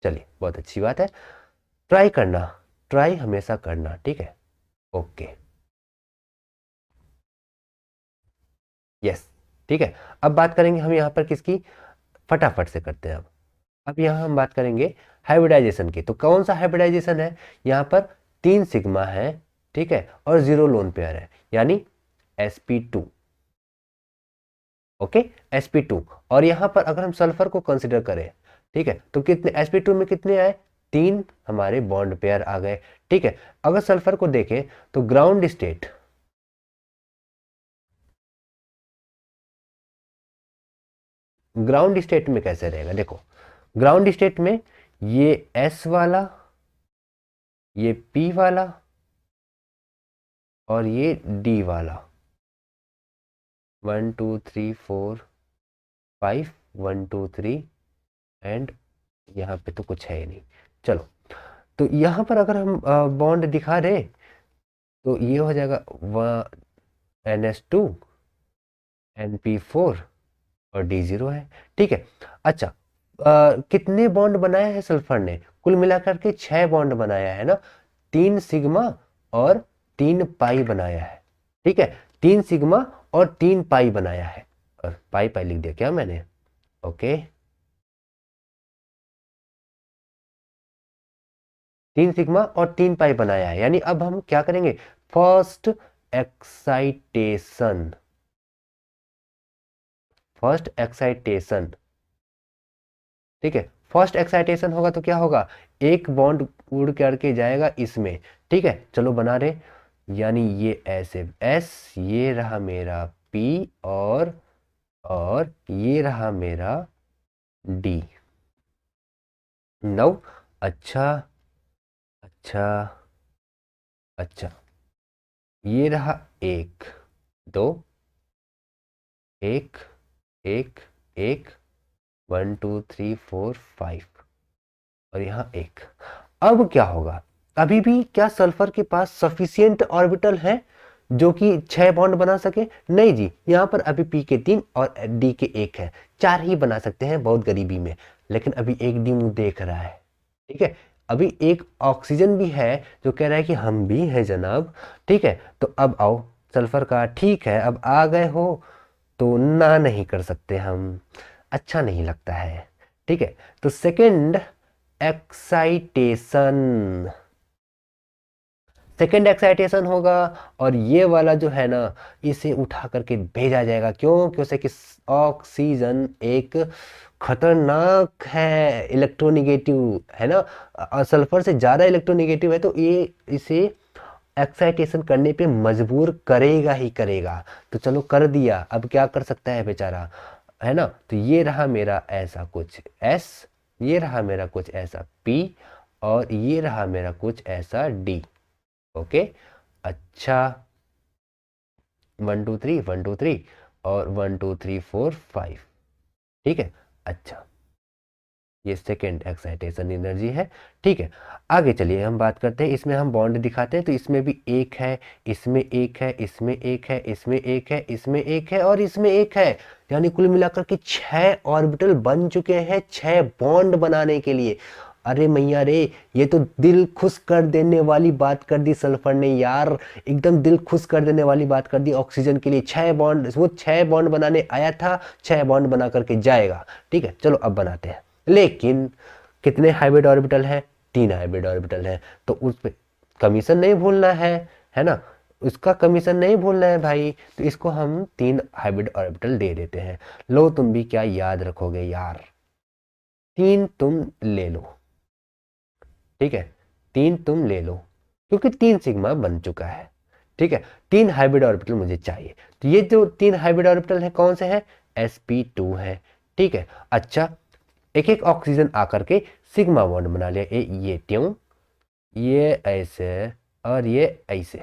चलिए बहुत अच्छी बात है, ट्राई करना, ट्राई हमेशा करना, ठीक है, ओके, यस, ठीक है। अब बात करेंगे हम यहाँ पर किसकी, फटाफट से करते हैं। अब यहाँ हम बात करेंगे हाइब्रिडाइजेशन की, तो कौन सा हाइब्रिडाइजेशन है, यहाँ पर 3 सिग्मा है, ठीक है, और 0 लोन पेयर है, यानी sp2, ओके, sp2। और यहां पर अगर हम सल्फर को कंसिडर करें, ठीक है, तो कितने sp2 में कितने आए, 3 हमारे बॉन्ड पेयर आ गए, ठीक है। अगर सल्फर को देखें तो ग्राउंड स्टेट, ग्राउंड स्टेट में कैसे रहेगा, देखो ग्राउंड स्टेट में ये S वाला, ये P वाला और ये D वाला, 1 2 3 4 5, 1 2 3 एंड यहाँ पे तो कुछ है ही नहीं। चलो, तो यहाँ पर अगर हम बॉन्ड दिखा रहे तो ये हो जाएगा NS2 NP4 और D0 है, ठीक है। अच्छा, कितने बॉन्ड बनाए हैं सल्फर ने, कुल मिलाकर के 6 बॉन्ड बनाया है ना, 3 सिग्मा और 3 पाई बनाया है, ठीक है, 3 सिग्मा और 3 पाई बनाया है, और पाई पाई लिख दिया क्या मैंने, ओके, 3 सिग्मा और 3 पाई बनाया है। यानी अब हम क्या करेंगे, फर्स्ट एक्साइटेशन, फर्स्ट एक्साइटेशन, ठीक है, फर्स्ट एक्साइटेशन होगा तो क्या होगा, एक बॉन्ड उड़ करके जाएगा इसमें, ठीक है, चलो बना रहे, यानी ये ऐसे एस, ये रहा मेरा पी और ये रहा मेरा डी। नौ, अच्छा अच्छा अच्छा, ये रहा एक, दो, एक एक एक, 1 2 3 4 5 और यहाँ एक। अब क्या होगा, अभी भी क्या सल्फर के पास सफिशियंट ऑर्बिटल है जो कि 6 बॉन्ड बना सके, नहीं जी, यहाँ पर अभी पी के 3 और डी के 1 है, 4 ही बना सकते हैं बहुत गरीबी में, लेकिन अभी एक डी मुंह देख रहा है, ठीक है, अभी एक ऑक्सीजन भी है जो कह रहा है कि हम भी हैं जनाब, ठीक है। तो अब आओ सल्फर का, ठीक है, अब आ गए हो तो ना नहीं कर सकते हम, अच्छा नहीं लगता है, ठीक है। तो सेकंड एक्साइटेशन, सेकेंड एक्साइटेशन होगा, और ये वाला जो है ना, इसे उठा करके भेजा जाएगा, क्यों, क्योंकि ऑक्सीजन एक खतरनाक है, इलेक्ट्रोनिगेटिव है ना, सल्फर से ज़्यादा इलेक्ट्रोनिगेटिव है, तो ये इसे एक्साइटेशन करने पे मजबूर करेगा ही करेगा। तो चलो कर दिया, अब क्या कर सकता है बेचारा, है ना। तो ये रहा मेरा ऐसा कुछ S, ये रहा मेरा कुछ ऐसा P और ये रहा मेरा कुछ ऐसा D, ओके। अच्छा, 1 2 3 1 2 3 और 1 2 3 4 5, ठीक है। अच्छा, ये सेकेंड एक्साइटेशन एनर्जी है, ठीक है। आगे चलिए हम बात करते हैं, इसमें हम बॉन्ड दिखाते हैं, तो इसमें भी एक है, इसमें एक है, इसमें एक है, इसमें एक है, इसमें एक है और इसमें एक है, यानी कुल मिलाकर के 6 ऑर्बिटल बन चुके हैं 6 बॉन्ड बनाने के लिए। अरे मैया रे, ये तो दिल खुश कर देने वाली बात कर दी सल्फर ने यार, एकदम दिल खुश कर देने वाली बात कर दी ऑक्सीजन के लिए। 6 बॉन्ड, वो 6 बॉन्ड बनाने आया था, 6 बॉन्ड बना करके जाएगा, ठीक है। चलो अब बनाते हैं, लेकिन कितने हाइब्रिड ऑर्बिटल है, 3 हाइब्रिड ऑर्बिटल है, तो उस पे कमीशन नहीं भूलना है ना, उसका कमीशन नहीं भूलना है भाई, तो इसको हम 3 हाइब्रिड ऑर्बिटल दे देते हैं। लो तुम भी क्या याद रखोगे यार, 3 तुम ले लो, ठीक है, 3 तुम ले लो, क्योंकि 3 सिग्मा बन चुका है, ठीक है। 3 हाइब्रिड ऑर्बिटल मुझे चाहिए, तो ये जो 3 हाइब्रिड ऑर्बिटल है कौन से हैं, sp2 है, ठीक है। अच्छा, एक एक ऑक्सीजन आकर के सिग्मा बॉन्ड बना लिया, ये ट्यूं, ये ऐसे और ये ऐसे,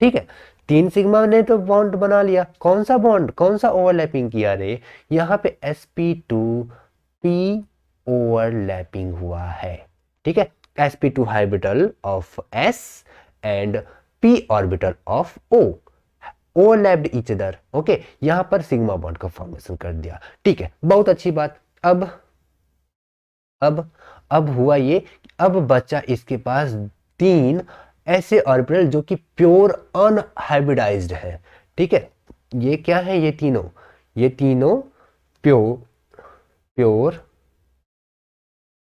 ठीक है। 3 सिग्मा ने तो बॉन्ड बना लिया, कौन सा बॉन्ड, कौन सा ओवरलैपिंग किया रे, यहाँ पे sp2 p ओवरलैपिंग हुआ है, ठीक है, sp2 hybrid of s and p orbital of o overlapped each other, okay, यहाँ पर सिग्मा बॉन्ड का फॉर्मेशन कर दिया, ठीक है, बहुत अच्छी बात। अब अब हुआ ये, अब बचा इसके पास 3 ऐसे ऑर्बिटल जो कि प्योर अनहाइब्रिडाइज्ड है, ठीक है। ये क्या है, ये तीनों प्योर प्योर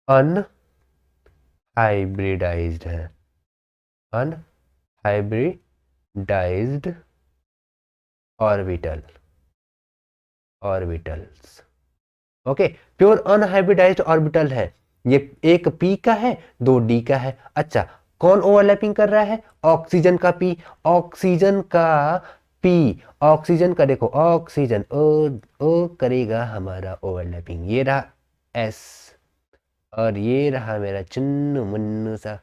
अनहाइब्रिडाइज्ड है, unhybridised orbital, orbitals. Okay, pure unhybridised orbital है ये, एक पी का है, दो डी का है। अच्छा, कौन ओवरलैपिंग कर रहा है? ऑक्सीजन का पी, ऑक्सीजन का पी, ऑक्सीजन का देखो, ऑक्सीजन ओ ओ करेगा हमारा ओवरलैपिंग, ये रहा एस, और ये रहा मेरा चुन्नू मुन्नू सा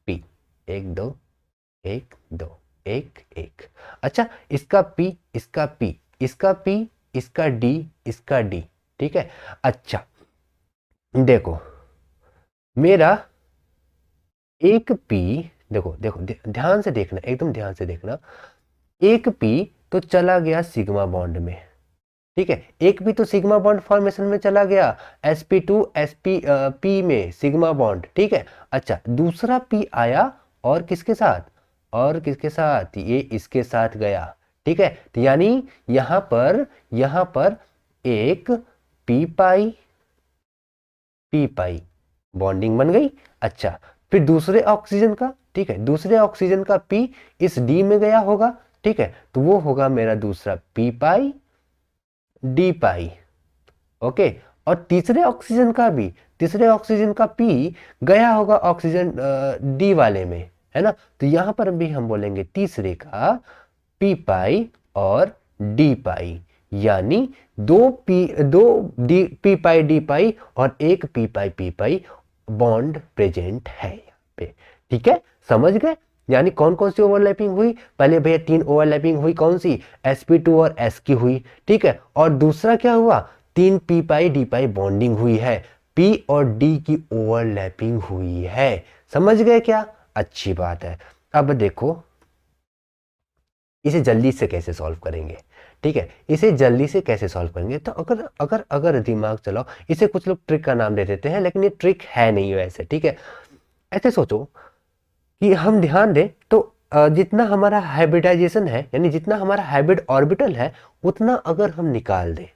पी, एक दो, एक दो, एक एक। अच्छा, इसका पी, इसका पी, इसका पी, इसका डी, इसका डी, ठीक है। अच्छा, देखो मेरा एक पी, देखो देखो ध्यान से देखना, एकदम ध्यान से देखना, एक पी तो चला गया सिग्मा बॉन्ड में, ठीक है, एक पी तो सिग्मा बॉन्ड फॉर्मेशन में चला गया, sp2 sp पी में सिग्मा बॉन्ड, ठीक है। अच्छा, दूसरा पी आया और किसके साथ, और किसके साथ, ये इसके साथ गया, ठीक है। तो यानी यहां पर एक पी पाई, पी पाई बॉन्डिंग बन गई। अच्छा, फिर दूसरे ऑक्सीजन का, ठीक है, दूसरे ऑक्सीजन का पी इस डी में गया होगा, ठीक है, तो वो होगा मेरा दूसरा पी पाई डी पाई। ओके, और तीसरे ऑक्सीजन का भी, तीसरे ऑक्सीजन का पी गया होगा ऑक्सीजन डी वाले में, है ना। तो यहां पर भी हम बोलेंगे तीसरे का पी पाई और डी पाई, यानी दो डी पी पाई डी पाई और एक पी पाई बॉन्ड प्रेजेंट है यहाँ पे, ठीक है, समझ गए। यानी कौन कौन सी ओवरलैपिंग हुई, पहले भैया तीन ओवरलैपिंग हुई, कौन सी, sp2 और s की हुई, ठीक है, और दूसरा क्या हुआ, तीन P pi D pi bonding हुई है, पी और डी की ओवरलैपिंग हुई है, समझ गए क्या, अच्छी बात है। अब देखो इसे जल्दी से कैसे सॉल्व करेंगे, ठीक है, इसे जल्दी से कैसे सॉल्व करेंगे, तो अगर अगर अगर दिमाग चलाओ, इसे कुछ लोग ट्रिक का नाम दे देते हैं, लेकिन ये ट्रिक है नहीं वैसे, ठीक है। ऐसे सोचो कि हम ध्यान दें तो जितना हमारा हाइब्रिडाइजेशन है, यानी जितना हमारा हाइब्रिड ऑर्बिटल है, उतना अगर हम निकाल दें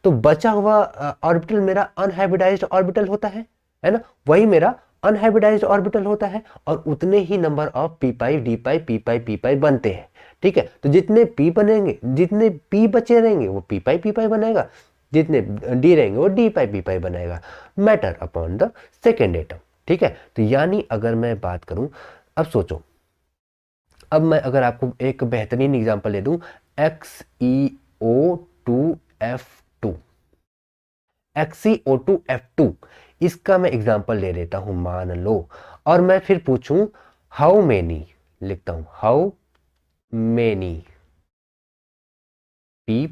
तो बचा हुआ ऑर्बिटल मेरा अनहाइब्रिडाइज्ड ऑर्बिटल होता है ना, वही मेरा अनहाइब्रिडाइज्ड ऑर्बिटल होता है, और उतने ही number of P pi D pi P pi बनते हैं, ठीक है। तो जितने पी बनेंगे, जितने पी बचे रहेंगे वो पी पाई बनेगा, जितने डी रहेंगे वो डी पी पाई बनेगा, matter upon the second atom, ठीक है। तो यानी अगर मैं बात करूं, अब सोचो, अब मैं अगर आपको एक बेहतरीन एग्जांपल दे दूं, XeO2F2, XeO2F2, इसका मैं एग्जांपल ले देता हूं, मान लो, और मैं फिर पूछूं हाउ मेनी, लिखता हूं how many P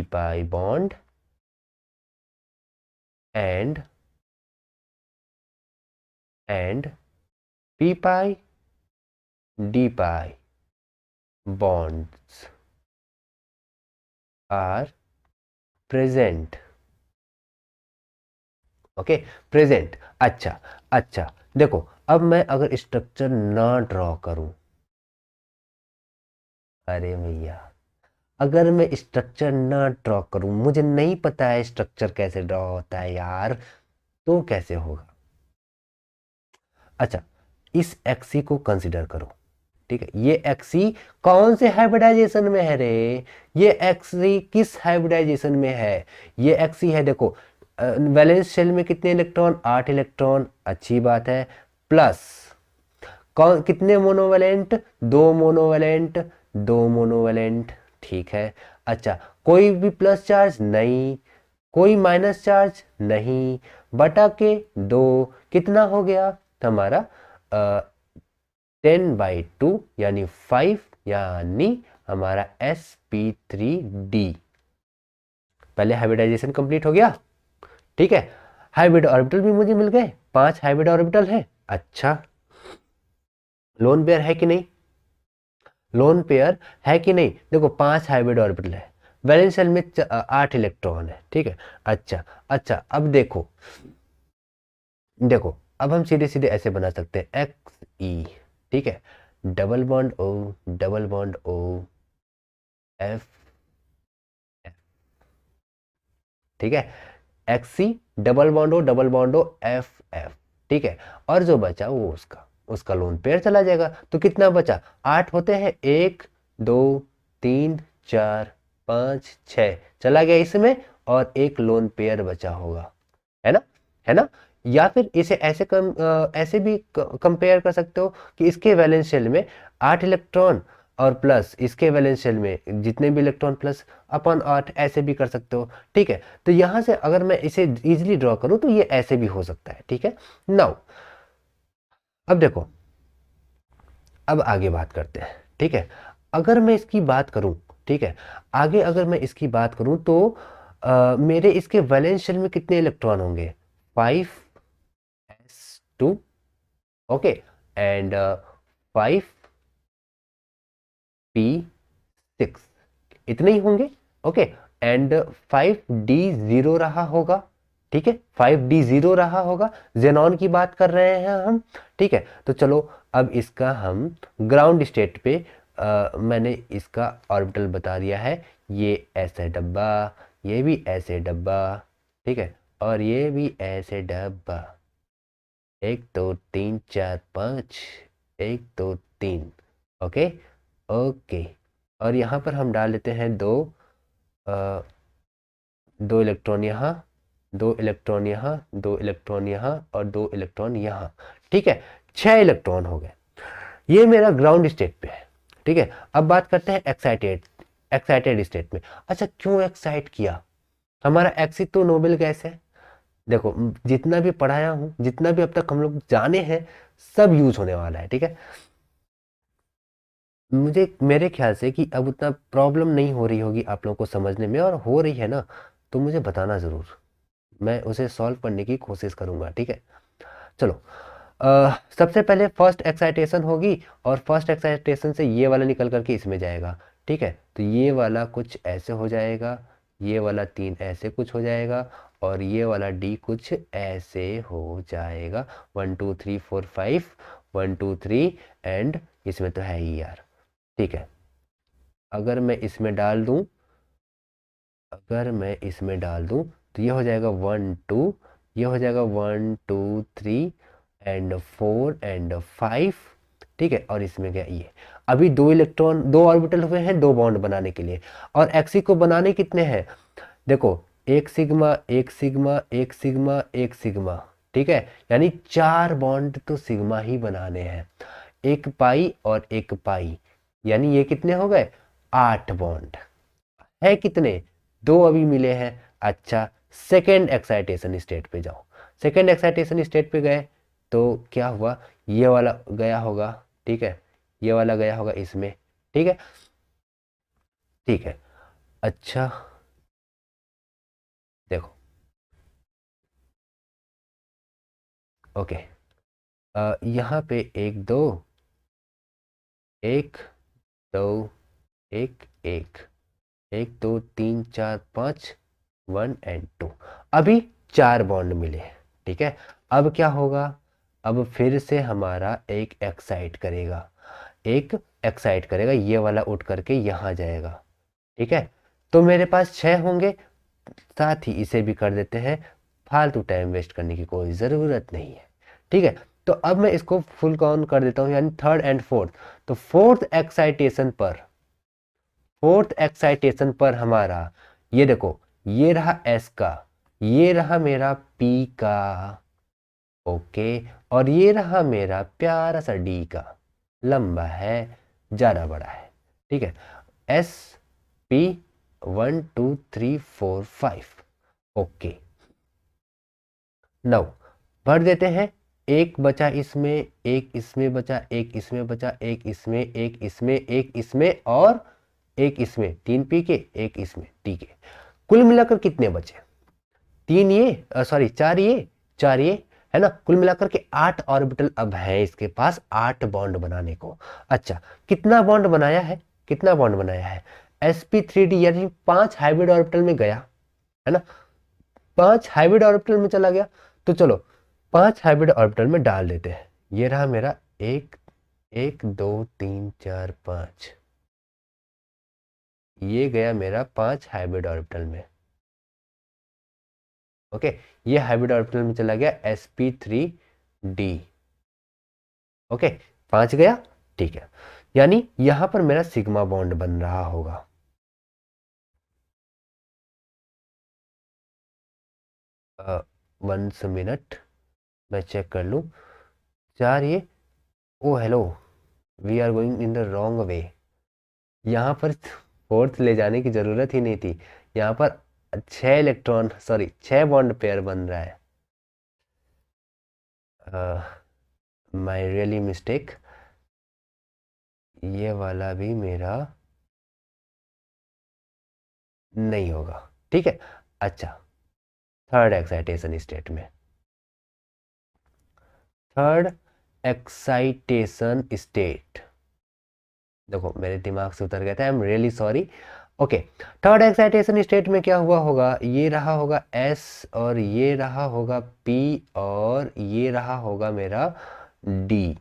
pi bond and P pi D pi bonds are present, okay, present. अच्छा, अच्छा, देखो अब मैं अगर स्ट्रक्चर ना ड्रॉ करूं, अरे भैया अगर मैं स्ट्रक्चर ना ड्रॉ करूं, मुझे नहीं पता है स्ट्रक्चर कैसे ड्रॉ होता है यार, तो कैसे होगा। अच्छा, इस एक्सी को कंसीडर करो, ठीक है, ये एक्सी कौन से हाइब्रिडाइजेशन में है रे, ये एक्सी किस हाइब्रिडाइजेशन में है, ये एक्सी है, देखो वैलेंस शेल में कितने इलेक्ट्रॉन, 8 इलेक्ट्रॉन, अच्छी बात है, प्लस कौन कितने मोनोवैलेंट, दो मोनोवैलेंट, ठीक है। अच्छा, कोई भी प्लस चार्ज नहीं, कोई माइनस चार्ज नहीं, बटा के दो, कितना हो गया हमारा 10/2 यानी 5, यानी हमारा sp3d, पहले हाइब्रिडाइजेशन कंप्लीट हो गया, ठीक है। हाइब्रिड ऑर्बिटल भी मुझे मिल गए, 5 हाइब्रिड ऑर्बिटल है। अच्छा, लोन पेयर है कि नहीं, लोन पेयर है कि नहीं, देखो 5 हाइब्रिड ऑर्बिटल है, वैलेंस शेल में 8 इलेक्ट्रॉन है, ठीक है। अच्छा, अच्छा, अब देखो, देखो अब हम सीधे सीधे ऐसे बना सकते हैं एक्स ई, ठीक है, डबल बॉन्ड ओ एफ, ठीक है, X E double bond O F F, ठीक है, और जो बचा वो उसका लोन पेयर चला जाएगा, तो कितना बचा, 8 होते हैं, 1 2 3 4 5 6 चला गया इसमें, और एक लोन पेयर बचा होगा, है ना, है ना। या फिर इसे ऐसे भी कंपेयर कर सकते हो कि इसके वैलेंस शेल में 8 इलेक्ट्रॉन और प्लस इसके वैलेंस शेल में जितने भी इलेक्ट्रॉन प्लस अपन 8, ऐसे भी कर सकते हो, ठीक है। तो यहाँ से अगर मैं इसे इजीली ड्रॉ करूँ तो ये ऐसे भी हो सकता है, ठीक है। नाउ अब देखो, अब आगे बात करते हैं, ठीक है। अगर मैं इसकी बात करूं, ठीक है, आगे अगर मैं इसकी बात करूं तो मेरे इसके वैलेंस शेल में कितने इलेक्ट्रॉन होंगे, 5s2, ओके, एंड 5p6, इतने ही होंगे, ओके। एंड 5d0 रहा होगा, ठीक है, 5d0 रहा होगा, जेनॉन की बात कर रहे हैं हम, ठीक है। तो चलो अब इसका हम ग्राउंड स्टेट पे मैंने इसका ऑर्बिटल बता दिया है, ये ऐसे डब्बा, ये भी ऐसे डब्बा, ठीक है, और ये भी ऐसे डब्बा, 1 2 3 4 5, 1 2 3, ओके, ओके। और यहाँ पर हम डाल लेते हैं अ, 2 इलेक्ट्रॉन यहाँ, 2 इलेक्ट्रॉन यहाँ, 2 इलेक्ट्रॉन यहाँ और 2 इलेक्ट्रॉन यहाँ, ठीक है, 6 इलेक्ट्रॉन हो गए। ये मेरा ग्राउंड स्टेट पे है, ठीक है। अब बात करते हैं एक्साइटेड स्टेट में। अच्छा, क्यों एक्साइट किया, हमारा एक्सिट तो नोबेल गैस है। देखो, जितना भी पढ़ाया हूँ, जितना भी अब तक हम लोग जाने हैं, सब यूज होने वाला है, ठीक है। मुझे मेरे ख्याल से कि अब उतना प्रॉब्लम नहीं हो रही होगी आप लोगों को समझने में, और हो रही है ना तो मुझे बताना ज़रूर, मैं उसे सॉल्व करने की कोशिश करूंगा, ठीक है। चलो, सबसे पहले फर्स्ट एक्साइटेशन होगी, और फर्स्ट एक्साइटेशन से ये वाला निकल करके इसमें जाएगा, ठीक है। तो ये वाला कुछ ऐसे हो जाएगा, ये वाला 3 ऐसे कुछ हो जाएगा, और ये वाला डी कुछ ऐसे हो जाएगा, 1 2 3 4 5, 1 2 3, एंड इसमें तो है ही यार, ठीक है। अगर मैं इसमें डाल दूं, अगर मैं इसमें डाल दूं तो ये हो जाएगा 1 2, ये हो जाएगा 1 2 3 एंड 4 एंड 5, ठीक है। और इसमें क्या, ये अभी 2 इलेक्ट्रॉन, 2 ऑर्बिटल हुए हैं 2 बॉन्ड बनाने के लिए, और एक्सी को बनाने कितने हैं, देखो, एक सिग्मा एक सिग्मा एक सिग्मा एक सिग्मा, ठीक है, यानी 4 बॉन्ड तो सिग्मा ही बनाने हैं, एक पाई और एक पाई, यानी ये कितने हो गए, 8 बॉन्ड है, कितने, 2 अभी मिले हैं। अच्छा, सेकेंड एक्साइटेशन स्टेट पे जाओ, सेकेंड एक्साइटेशन स्टेट पे गए तो क्या हुआ, ये वाला गया होगा, ठीक है, ये वाला गया होगा इसमें, ठीक है, ठीक है। अच्छा, देखो, ओके, यहाँ पे 1 2, 1 2, 1 1, 1 2 3 4 5, 1 एंड 2, अभी 4 बॉन्ड मिले, ठीक है। अब क्या होगा, अब फिर से हमारा एक एक्साइट करेगा, एक एक्साइट करेगा, ये वाला उठ करके यहाँ जाएगा, ठीक है। तो मेरे पास 6 होंगे, साथ ही इसे भी कर देते हैं, फालतू टाइम वेस्ट करने की कोई ज़रूरत नहीं है, ठीक है। तो अब मैं इसको फुल काउंट कर देता हूँ, यानी थर्ड एंड फोर्थ। तो फोर्थ एक्साइटेशन पर हमारा, ये देखो, ये रहा एस का, ये रहा मेरा पी का, ओके, और ये रहा मेरा प्यारा सा डी का, लंबा है, ज़्यादा बड़ा है, ठीक है, एस पी 1 2 3 4 5, ओके। नौ भर देते हैं, एक बचा इसमें, एक इसमें बचा, एक इसमें बचा, एक इसमें, एक इसमें, एक इसमें और एक इसमें, 3 पी के, एक इसमें टी के, कुल मिलाकर कितने बचे, 3 ये, सॉरी 4 ये, 4 ये, है ना, कुल मिलाकर के 8 ऑर्बिटल अब है इसके पास, 8 बॉन्ड बनाने को। अच्छा, कितना बॉन्ड बनाया है, कितना बॉन्ड बनाया है, sp3d, यानी 5 हाइब्रिड ऑर्बिटल में गया, है ना, 5 हाइब्रिड ऑर्बिटल में चला गया। तो चलो 5 हाइब्रिड ऑर्बिटल में डाल देते हैं, ये रहा मेरा 1 1 2 3 4 5, ये गया मेरा 5 हाइब्रिड ऑर्बिटल में, ओके। ये हाइब्रिड ऑर्बिटल में चला गया sp3d, ओके, 5 गया, ठीक है। यानी यहां पर मेरा सिग्मा बॉन्ड बन रहा होगा। वंस मिनट मैं चेक कर लूं। चार ये, oh hello, we are going in the wrong way. यहाँ पर फोर्थ ले जाने की जरूरत ही नहीं थी। यहाँ पर 6 इलेक्ट्रॉन, सॉरी 6 बॉन्ड पेयर बन रहा है। My really mistake. ये वाला भी मेरा नहीं होगा, ठीक है। अच्छा, थर्ड एक्साइटेशन स्टेट में, थर्ड एक्साइटेशन स्टेट, देखो मेरे दिमाग से उतर गया था, I am really sorry. Okay, third excitation state में क्या हुआ होगा, ये रहा होगा S और ये रहा होगा P और ये रहा होगा मेरा D,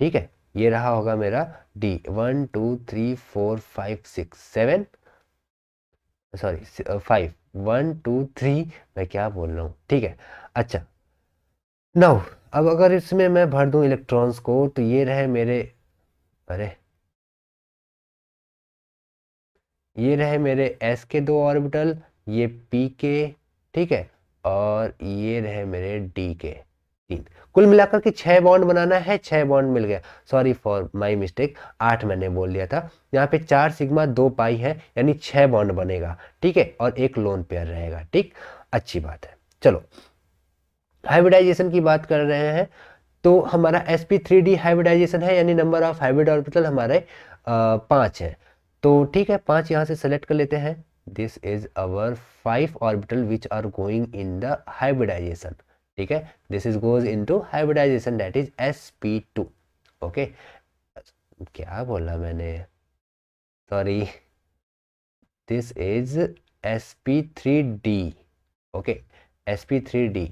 ठीक है। ये रहा होगा मेरा D, 1 2 3 4 5 6 7, सॉरी 5, 1 2 3, मैं क्या बोल रहा हूँ, ठीक है। अच्छा, नाउ अब अगर इसमें मैं भर दूं इलेक्ट्रॉन्स को तो ये रहे मेरे, अरे ये रहे मेरे S के 2 ऑर्बिटल, ये P के, ठीक है, और ये रहे मेरे D के 3। कुल मिलाकर के 6 बॉन्ड बनाना है, 6 बॉन्ड मिल गया, सॉरी फॉर माय मिस्टेक, 8 मैंने बोल दिया था। यहाँ पे 4 सिग्मा 2 पाई है, यानी 6 बॉन्ड बनेगा, ठीक है, और एक लोन पेयर रहेगा, ठीक, अच्छी बात है। चलो, हाइब्रिडाइजेशन की बात कर रहे हैं, तो हमारा sp3d हाइब्रिडाइजेशन है, यानी नंबर ऑफ हाइब्रिड ऑर्बिटल हमारे 5 है। तो ठीक है, 5 यहाँ से सेलेक्ट कर लेते हैं। This is our 5 orbital which are going in the hybridisation, ठीक है, this is goes into hybridisation, that is sp2। Okay, क्या बोला मैंने, sorry, this is sp3d, okay, sp3d,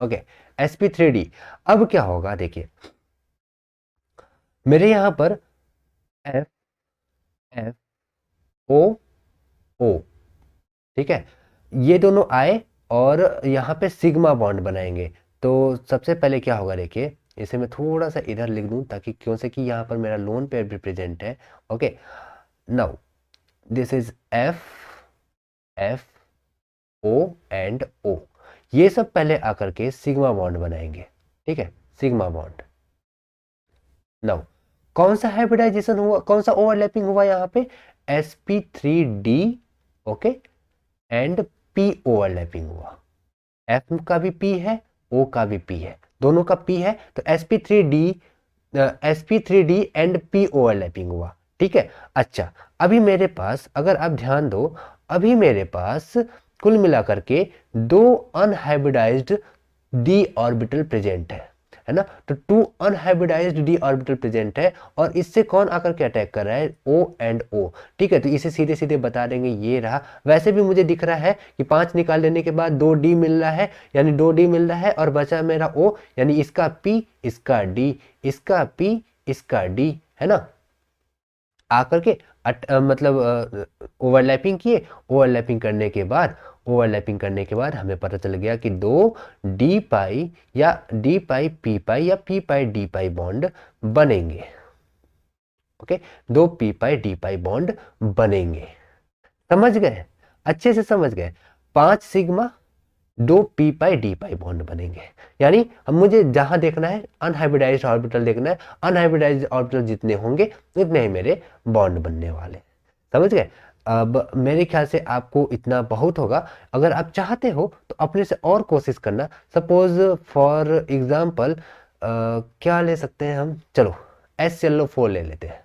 okay, sp3d। अब क्या होगा देखिए, मेरे यहां पर एफ एफ ओ ओ, ठीक है, ये दोनों आए और यहाँ पे सिग्मा बॉन्ड बनाएंगे। तो सबसे पहले क्या होगा देखिए, इसे मैं थोड़ा सा इधर लिख दूं, ताकि क्यों से कि यहाँ पर मेरा लोन पेयर भी प्रेजेंट है। Okay, now this is F F O and O, ये सब पहले आकर के सिग्मा बॉन्ड बनाएंगे, ठीक है, सिग्मा बॉन्ड। नाउ कौन सा हाइब्रिडाइजेशन हुआ, कौन सा ओवरलैपिंग हुआ यहाँ पे, sp3d, okay, and p overlapping हुआ। f का भी p है, o का भी p है, दोनों का p है, तो sp3d एंड p ओवरलैपिंग हुआ, ठीक है। अच्छा, अभी मेरे पास अगर आप ध्यान दो, अभी मेरे पास कुल मिलाकर के 2 अनहाइब्रिडाइज्ड d ऑर्बिटल प्रेजेंट है ना, तो 2 अनहाइब्रिडाइज्ड d ऑर्बिटल प्रेजेंट है, और इससे कौन आकर के अटैक कर रहा है, O एंड O, ठीक है। तो इसे सीधे सीधे बता देंगे, ये रहा। वैसे भी मुझे दिख रहा है कि 5 निकाल लेने के बाद 2d मिल रहा है, यानी 2d मिल रहा है, और बचा मेरा O, यानी इसका P, इसका D, इसका P, इसका D, है ना। आकर के मतलब ओवरलैपिंग किए, ओवरलैपिंग करने के बाद हमें पता चल गया कि 2 डी पाई या डी पाई पी पाई या P pi D pi bond बनेंगे, okay, 2 P pi D pi bond बनेंगे। समझ गए, अच्छे से समझ गए। 5 sigma 2 P pi D pi bond बनेंगे, यानी अब मुझे जहां देखना है अनहाइब्रिडाइज्ड ऑर्बिटल देखना है, अनहाइब्रिडाइज्ड ऑर्बिटल जितने होंगे उतने ही मेरे बॉन्ड बनने वाले, समझ गए। अब मेरे ख्याल से आपको इतना बहुत होगा। अगर आप चाहते हो तो अपने से और कोशिश करना, सपोज फॉर एग्जाम्पल क्या ले सकते हैं हम, चलो HClO4 ले लेते हैं,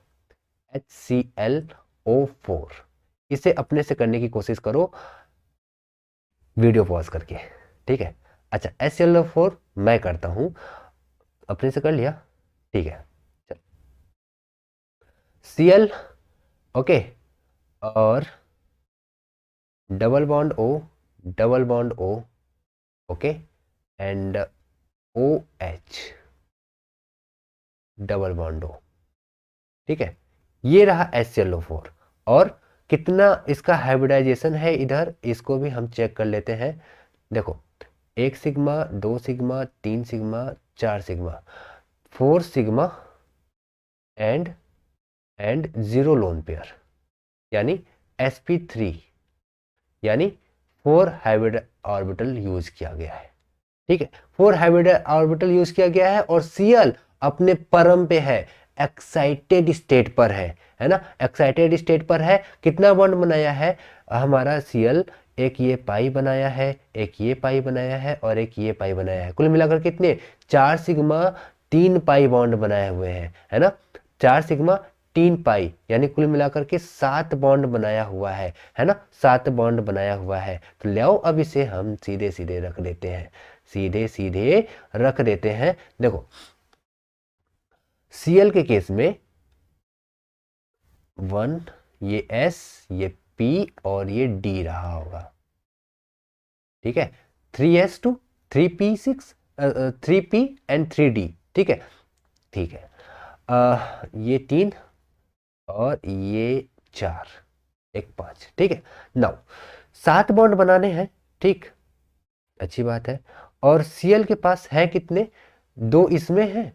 HClO4, इसे अपने से करने की कोशिश करो वीडियो पॉज करके, ठीक है। अच्छा, HClO4 मैं करता हूं, अपने से कर लिया, ठीक है। चल, Cl, ओके, और double bond O, double bond O, okay, and OH, double bond O, ठीक है। ये रहा HClO4, और कितना इसका हाइब्रिडाइजेशन है इधर, इसको भी हम चेक कर लेते हैं। देखो, 1 sigma, 2 sigma, 3 sigma, 4 sigma, 4 sigma and 0 lone pair, यानी sp3, यानी 4 हाइब्रिड ऑर्बिटल यूज किया गया है। ठीक है, 4 हाइब्रिड ऑर्बिटल यूज किया गया है और Cl अपने परम पे है, एक्साइटेड स्टेट पर है ना, एक्साइटेड स्टेट पर है। कितना बॉन्ड बनाया है हमारा Cl? एक ये पाई बनाया है, एक ये पाई बनाया है और एक ये पाई बनाया है। कुल मिलाकर कितने? 4 सिग्मा 3 पाई बॉन्ड बनाए हुए हैं, है ना, 4 सिग्मा 3 पाई, यानी कुल मिलाकर के 7 बॉन्ड बनाया हुआ है ना, 7 बॉन्ड बनाया हुआ है। तो ले आओ अब इसे हम सीधे सीधे रख देते हैं, सीधे सीधे रख देते हैं। देखो Cl के केस में 1, ये S, ये P और ये D रहा होगा। ठीक है, 3s2, 3p6, 3p and 3d। ठीक है, ठीक है, ये 3 और ये 4, एक 5। ठीक है, नाउ 7 बॉन्ड बनाने हैं। ठीक, अच्छी बात है। और Cl के पास है कितने? 2 इसमें है,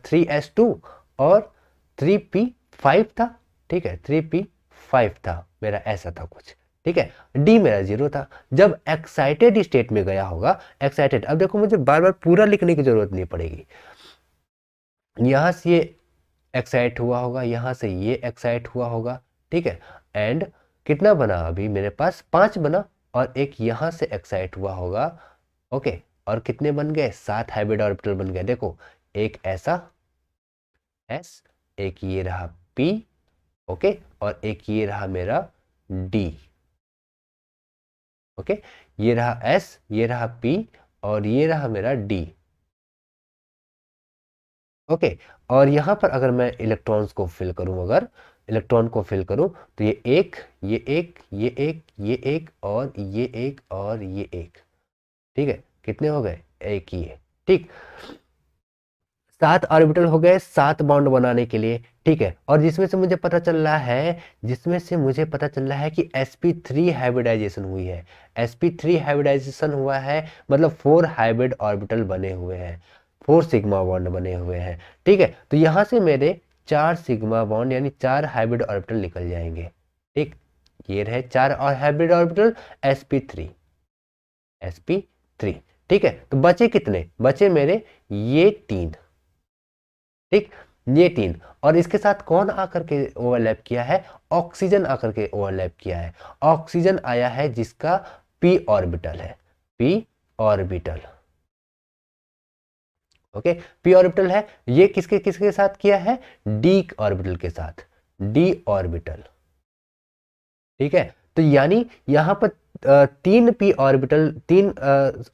3s2 और 3p5 था। ठीक है, 3p5 था मेरा, ऐसा था कुछ। ठीक है, D मेरा 0 था। जब एक्साइटेड स्टेट में गया होगा, एक्साइटेड, अब देखो मुझे बार बार पूरा लिखने की जरूरत नहीं पड़ेगी। यहां से ये एक्साइट हुआ होगा, यहां से ये एक्साइट हुआ होगा। ठीक है, एंड कितना बना? अभी मेरे पास 5 बना और एक यहां से एक्साइट हुआ होगा। ओके, और कितने बन गए? 7 हाइब्रिड ऑर्बिटल बन गए। देखो, एक ऐसा S, एक ये रहा P, ओके, और एक ये रहा मेरा D। ओके, ये रहा S, ये रहा P और ये रहा मेरा D। ओके, और यहां पर अगर मैं इलेक्ट्रॉन्स को फिल करूं, अगर इलेक्ट्रॉन को फिल करूं, तो ये एक, ये एक, ये एक, ये एक और ये एक और ये एक। ठीक है, कितने हो गए? एक ही है। ठीक, 7 ऑर्बिटल हो गए 7 बॉन्ड बनाने के लिए। ठीक है, और जिसमें से मुझे पता चल रहा है, जिसमें से मुझे पता चल रहा है कि sp3 हाइब्रिडाइजेशन हुई है। sp3 हाइब्रिडाइजेशन हुआ है, मतलब 4 हाइब्रिड ऑर्बिटल बने हुए हैं, 4 सिग्मा बॉन्ड बने हुए हैं। ठीक है, तो यहां से मेरे 4 सिग्मा बॉन्ड यानी 4 हाइब्रिड ऑर्बिटल निकल जाएंगे। ठीक, ये रहे 4 और हाइब्रिड ऑर्बिटल sp3, sp3। ठीक है, तो बचे कितने? बचे मेरे ये 3। ठीक, ये 3, और इसके साथ कौन आकर के ओवरलैप किया है? ऑक्सीजन आकर के ओवरलैप किया है। ऑक्सीजन आया है जिसका p ऑर्बिटल है, p orbital. Okay, p orbital है, ये किसके किसके साथ किया है? d ऑर्बिटल के साथ, d ऑर्बिटल। ठीक है, तो यानी यहां पर 3 p ऑर्बिटल, 3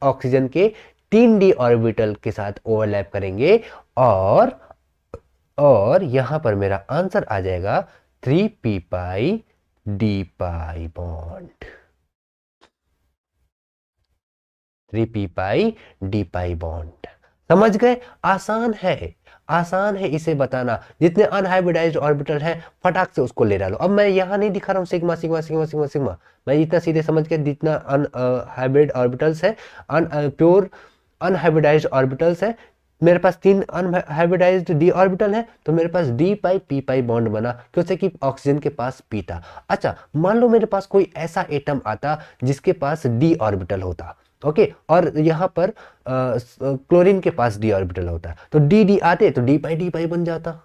ऑक्सीजन के 3 d ऑर्बिटल के साथ ओवरलैप करेंगे, और यहां पर मेरा आंसर आ जाएगा 3p पाई d पाई बॉन्ड, 3p पाई d पाई बॉन्ड। समझ गए? आसान है, आसान है इसे बताना। जितने अनहाइब्रिडाइज्ड ऑर्बिटल हैं फटाक से उसको ले डालो। अब मैं यहाँ नहीं दिखा रहा हूँ sigma sigma sigma sigma sigma, मैं इतना सीधे समझ के, जितना अनहाइब्रिड ऑर्बिटल्स है, प्योर अनहाइब्रिडाइज्ड ऑर्बिटल्स है, मेरे पास 3 अनहाइब्रिडाइज्ड डी ऑर्बिटल है, तो मेरे पास D pi P pi bond बना, क्योंकि कि ऑक्सीजन के पास पी था। अच्छा, मान लो मेरे पास कोई ऐसा एटम आता जिसके पास डी ऑर्बिटल होता, ओके, और यहाँ पर क्लोरीन के पास डी ऑर्बिटल होता, तो डी डी आते तो डी पाई बन जाता,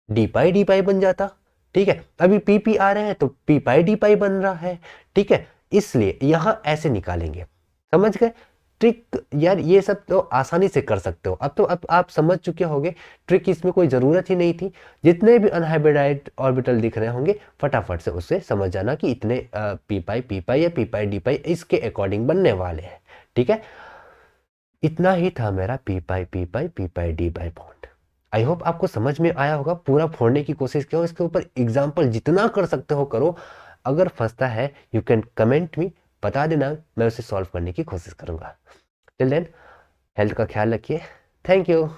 डी पाई बन जाता। ठीक है, अभी पी पी आ रहे हैं तो पी पाई डी पाई बन रहा है। ठीक है, इसलिए यहां ऐसे निकालेंगे। समझ गए ट्रिक? यार ये सब तो आसानी से कर सकते हो, अब आप समझ चुके होंगे। ट्रिक इसमें कोई ज़रूरत ही नहीं थी। जितने भी अनहाइब्रिडाइज्ड ऑर्बिटल दिख रहे होंगे फटाफट से उससे समझ जाना कि इतने पी पाई या पी पाई डी पाई इसके अकॉर्डिंग बनने वाले हैं। ठीक है, इतना ही था मेरा P pi D pi bond. I hope आपको समझ में आया होगा। पूरा फोड़ने की कोशिश करो, इसके ऊपर एग्जाम्पल जितना कर सकते हो करो। अगर फंसता है यू कैन कमेंट मी, बता देना, मैं उसे सॉल्व करने की कोशिश करूंगा। टिल देन हेल्थ का ख्याल रखिए। Thank you.